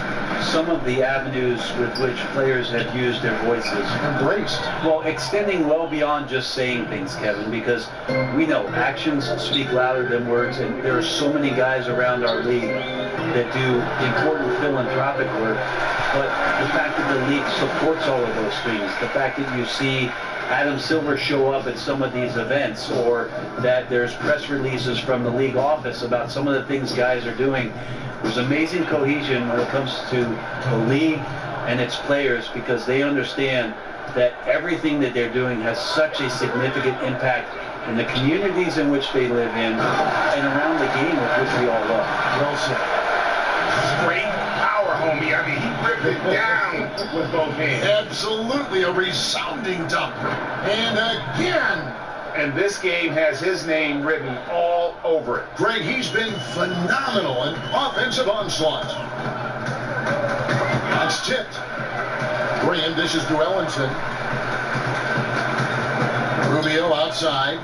some of the avenues with which players have used their voices. Embraced. Well, extending well beyond just saying things, Kevin, because we know actions speak louder than words, and there are so many guys around our league that do important philanthropic work. But the fact that the league supports all of those things, the fact that you see Adam Silver show up at some of these events, or that there's press releases from the league office about some of the things guys are doing. There's amazing cohesion when it comes to the league and its players, because they understand that everything that they're doing has such a significant impact in the communities in which they live in and around the game with which we all love. Well said. Straight power, homie. I mean, he ripped it down with both hands. Absolutely a resounding dunk. And again. And this game has his name written all over it. Greg, he's been phenomenal in offensive onslaught. That's tipped. Graham dishes to Ellenson. Rubio outside.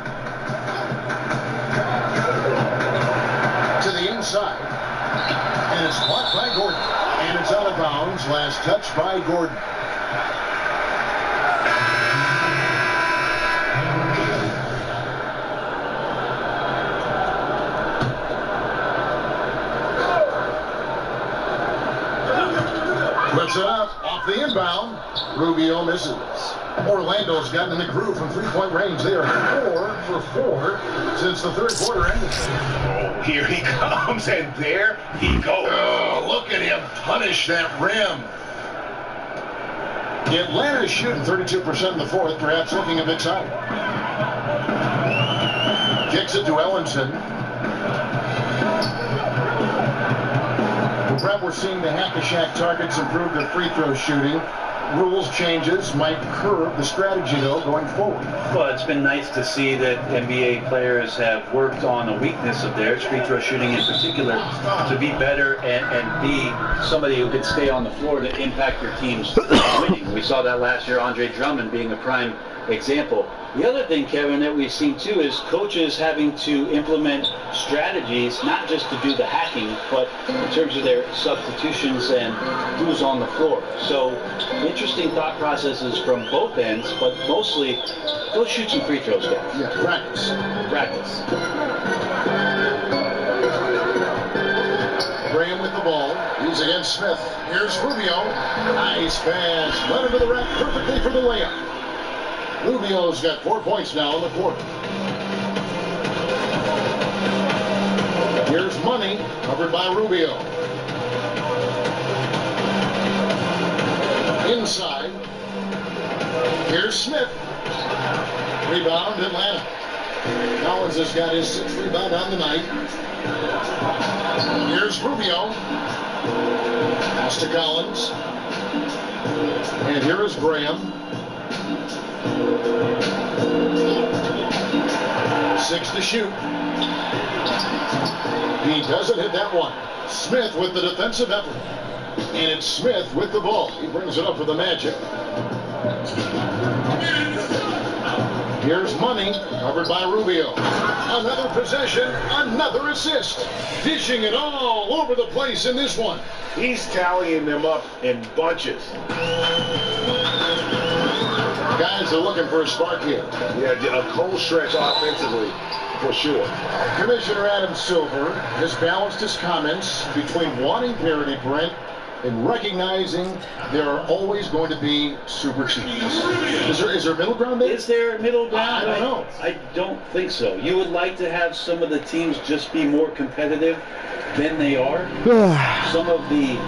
To the inside. And it's blocked by Gordon. And it's out of bounds. Last touch by Gordon. Puts it up. Off the inbound, Rubio misses. Orlando's gotten in the groove from three-point range. They are 4 for 4 since the third quarter ended. Oh, here he comes, and there he goes. Oh, look at him punish that rim. Atlanta's shooting 32% in the fourth, perhaps looking a bit tired. Kicks it to Ellenson. Brett, we're seeing the Hack-a-Shack targets improve their free throw shooting. Rules changes might curb the strategy, though, going forward. Well, it's been nice to see that NBA players have worked on a weakness of theirs, free throw shooting in particular, to be better and be somebody who can stay on the floor to impact your team's winning. We saw that last year, Andre Drummond being a prime example. The other thing, Kevin, that we've seen too is coaches having to implement strategies, not just to do the hacking, but in terms of their substitutions and who's on the floor. So interesting thought processes from both ends, but mostly go shoot some free throws, guys. Yeah, practice. Practice. Graham with the ball. He's against Smith. Here's Rubio. Nice pass. Led him to the rack perfectly for the layup. Rubio's got 4 points now in the quarter. Here's Money, covered by Rubio. Inside. Here's Smith. Rebound, Atlanta. Collins has got his 6th rebound on the night. Here's Rubio. Pass to Collins. And here is Graham. 6 to shoot. He doesn't hit that one. Smith with the defensive effort. And it's Smith with the ball. He brings it up for the Magic. Here's Money, covered by Rubio. Another possession, another assist. Dishing it all over the place in this one. He's tallying them up in bunches. Guys are looking for a spark here. Yeah, a cold stretch offensively, for sure. Commissioner Adam Silver has balanced his comments between wanting parity, Brent, and recognizing there are always going to be super teams. Is there a middle ground there? Is there a middle ground? I don't know. I don't think so. You would like to have some of the teams just be more competitive than they are. Some of the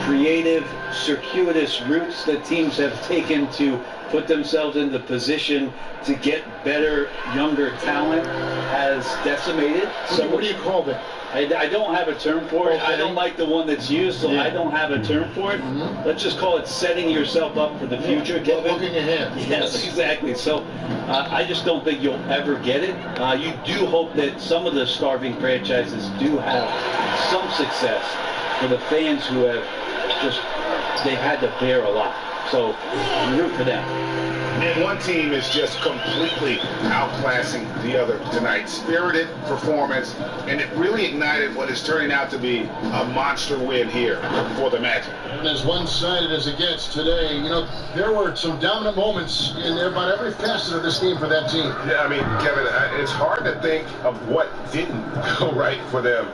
creative, circuitous routes that teams have taken to put themselves in the position to get better, younger talent has decimated. So what do you call that? I don't have a term for it. Okay. I don't like the one that's used, so I don't have a term for it. Let's just call it setting yourself up for the future, Kevin. Looking ahead. Yes, exactly. So I just don't think you'll ever get it. You do hope that some of the starving franchises do have some success for the fans who have they've had to bear a lot. So root for them. And one team is just completely outclassing the other tonight. Spirited performance, and it really ignited what is turning out to be a monster win here for the Magic. And as one-sided as it gets today, you know, there were some dominant moments in about every facet of this game for that team. Yeah, I mean, Kevin, it's hard to think of what didn't go right for them.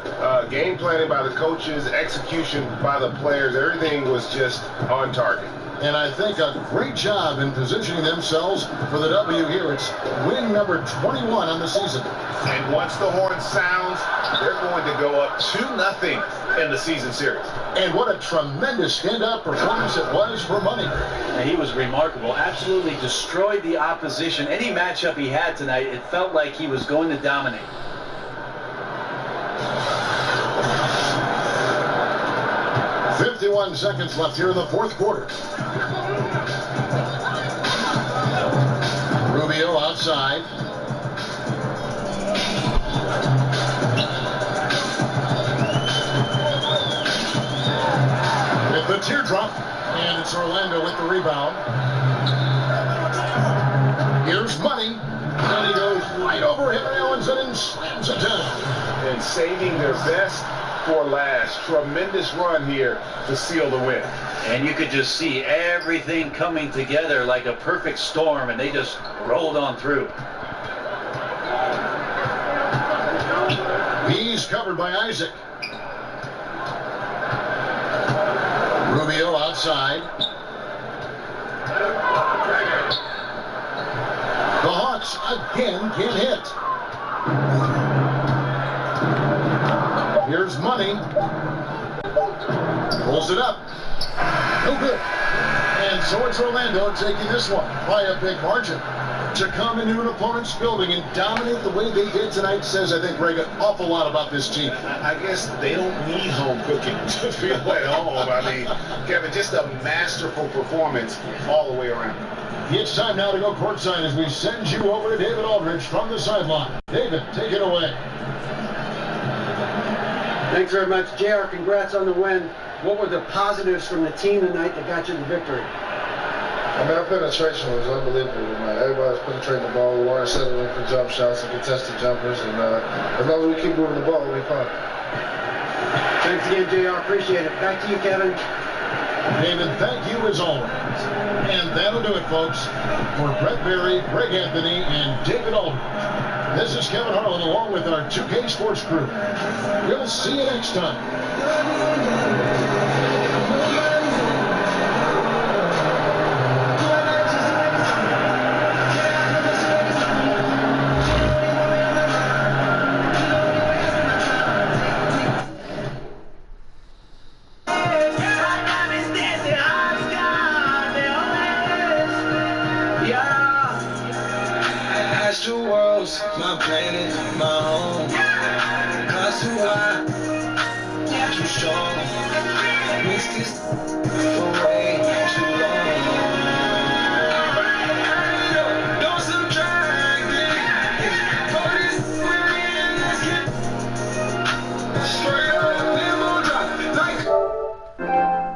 Game planning by the coaches, execution by the players, everything was just on target. And I think a great job in positioning themselves for the W here. It's win number 21 on the season. And once the horn sounds, they're going to go up 2-0 in the season series. And what a tremendous standout performance it was for Money. And he was remarkable. Absolutely destroyed the opposition. Any matchup he had tonight, it felt like he was going to dominate. .51 seconds left here in the fourth quarter. Rubio outside. With the teardrop, and it's Orlando with the rebound. Here's Money, and he goes right over him, Ellenson, and slams it down. And saving their best for last. Tremendous run here to seal the win. And you could just see everything coming together like a perfect storm, and they just rolled on through. He's covered by Isaac. Rubio outside. again can't hit. Here's Money. Pulls it up. No good. And so it's Orlando taking this one by a big margin. To come into an opponent's building and dominate the way they did tonight says, I think, Greg, an awful lot about this team. I guess they don't need home cooking to feel at home. I mean, Kevin, just a masterful performance all the way around. It's time now to go courtside as we send you over to David Aldridge from the sideline. David, take it away. Thanks very much, JR. Congrats on the win. What were the positives from the team tonight that got you the victory? I mean, our penetration was unbelievable tonight. Everybody was penetrating the ball. We weren't settling for jump shots and contested jumpers. And as long as we keep moving the ball, we'll be fine. Thanks again, JR. Appreciate it. Back to you, Kevin. David, thank you as always. And that'll do it, folks. For Brett Berry, Greg Anthony, and David Aldridge, this is Kevin Harlan along with our 2K Sports crew. We'll see you next time. My planet, my home. Cause too high, too strong. Risky away.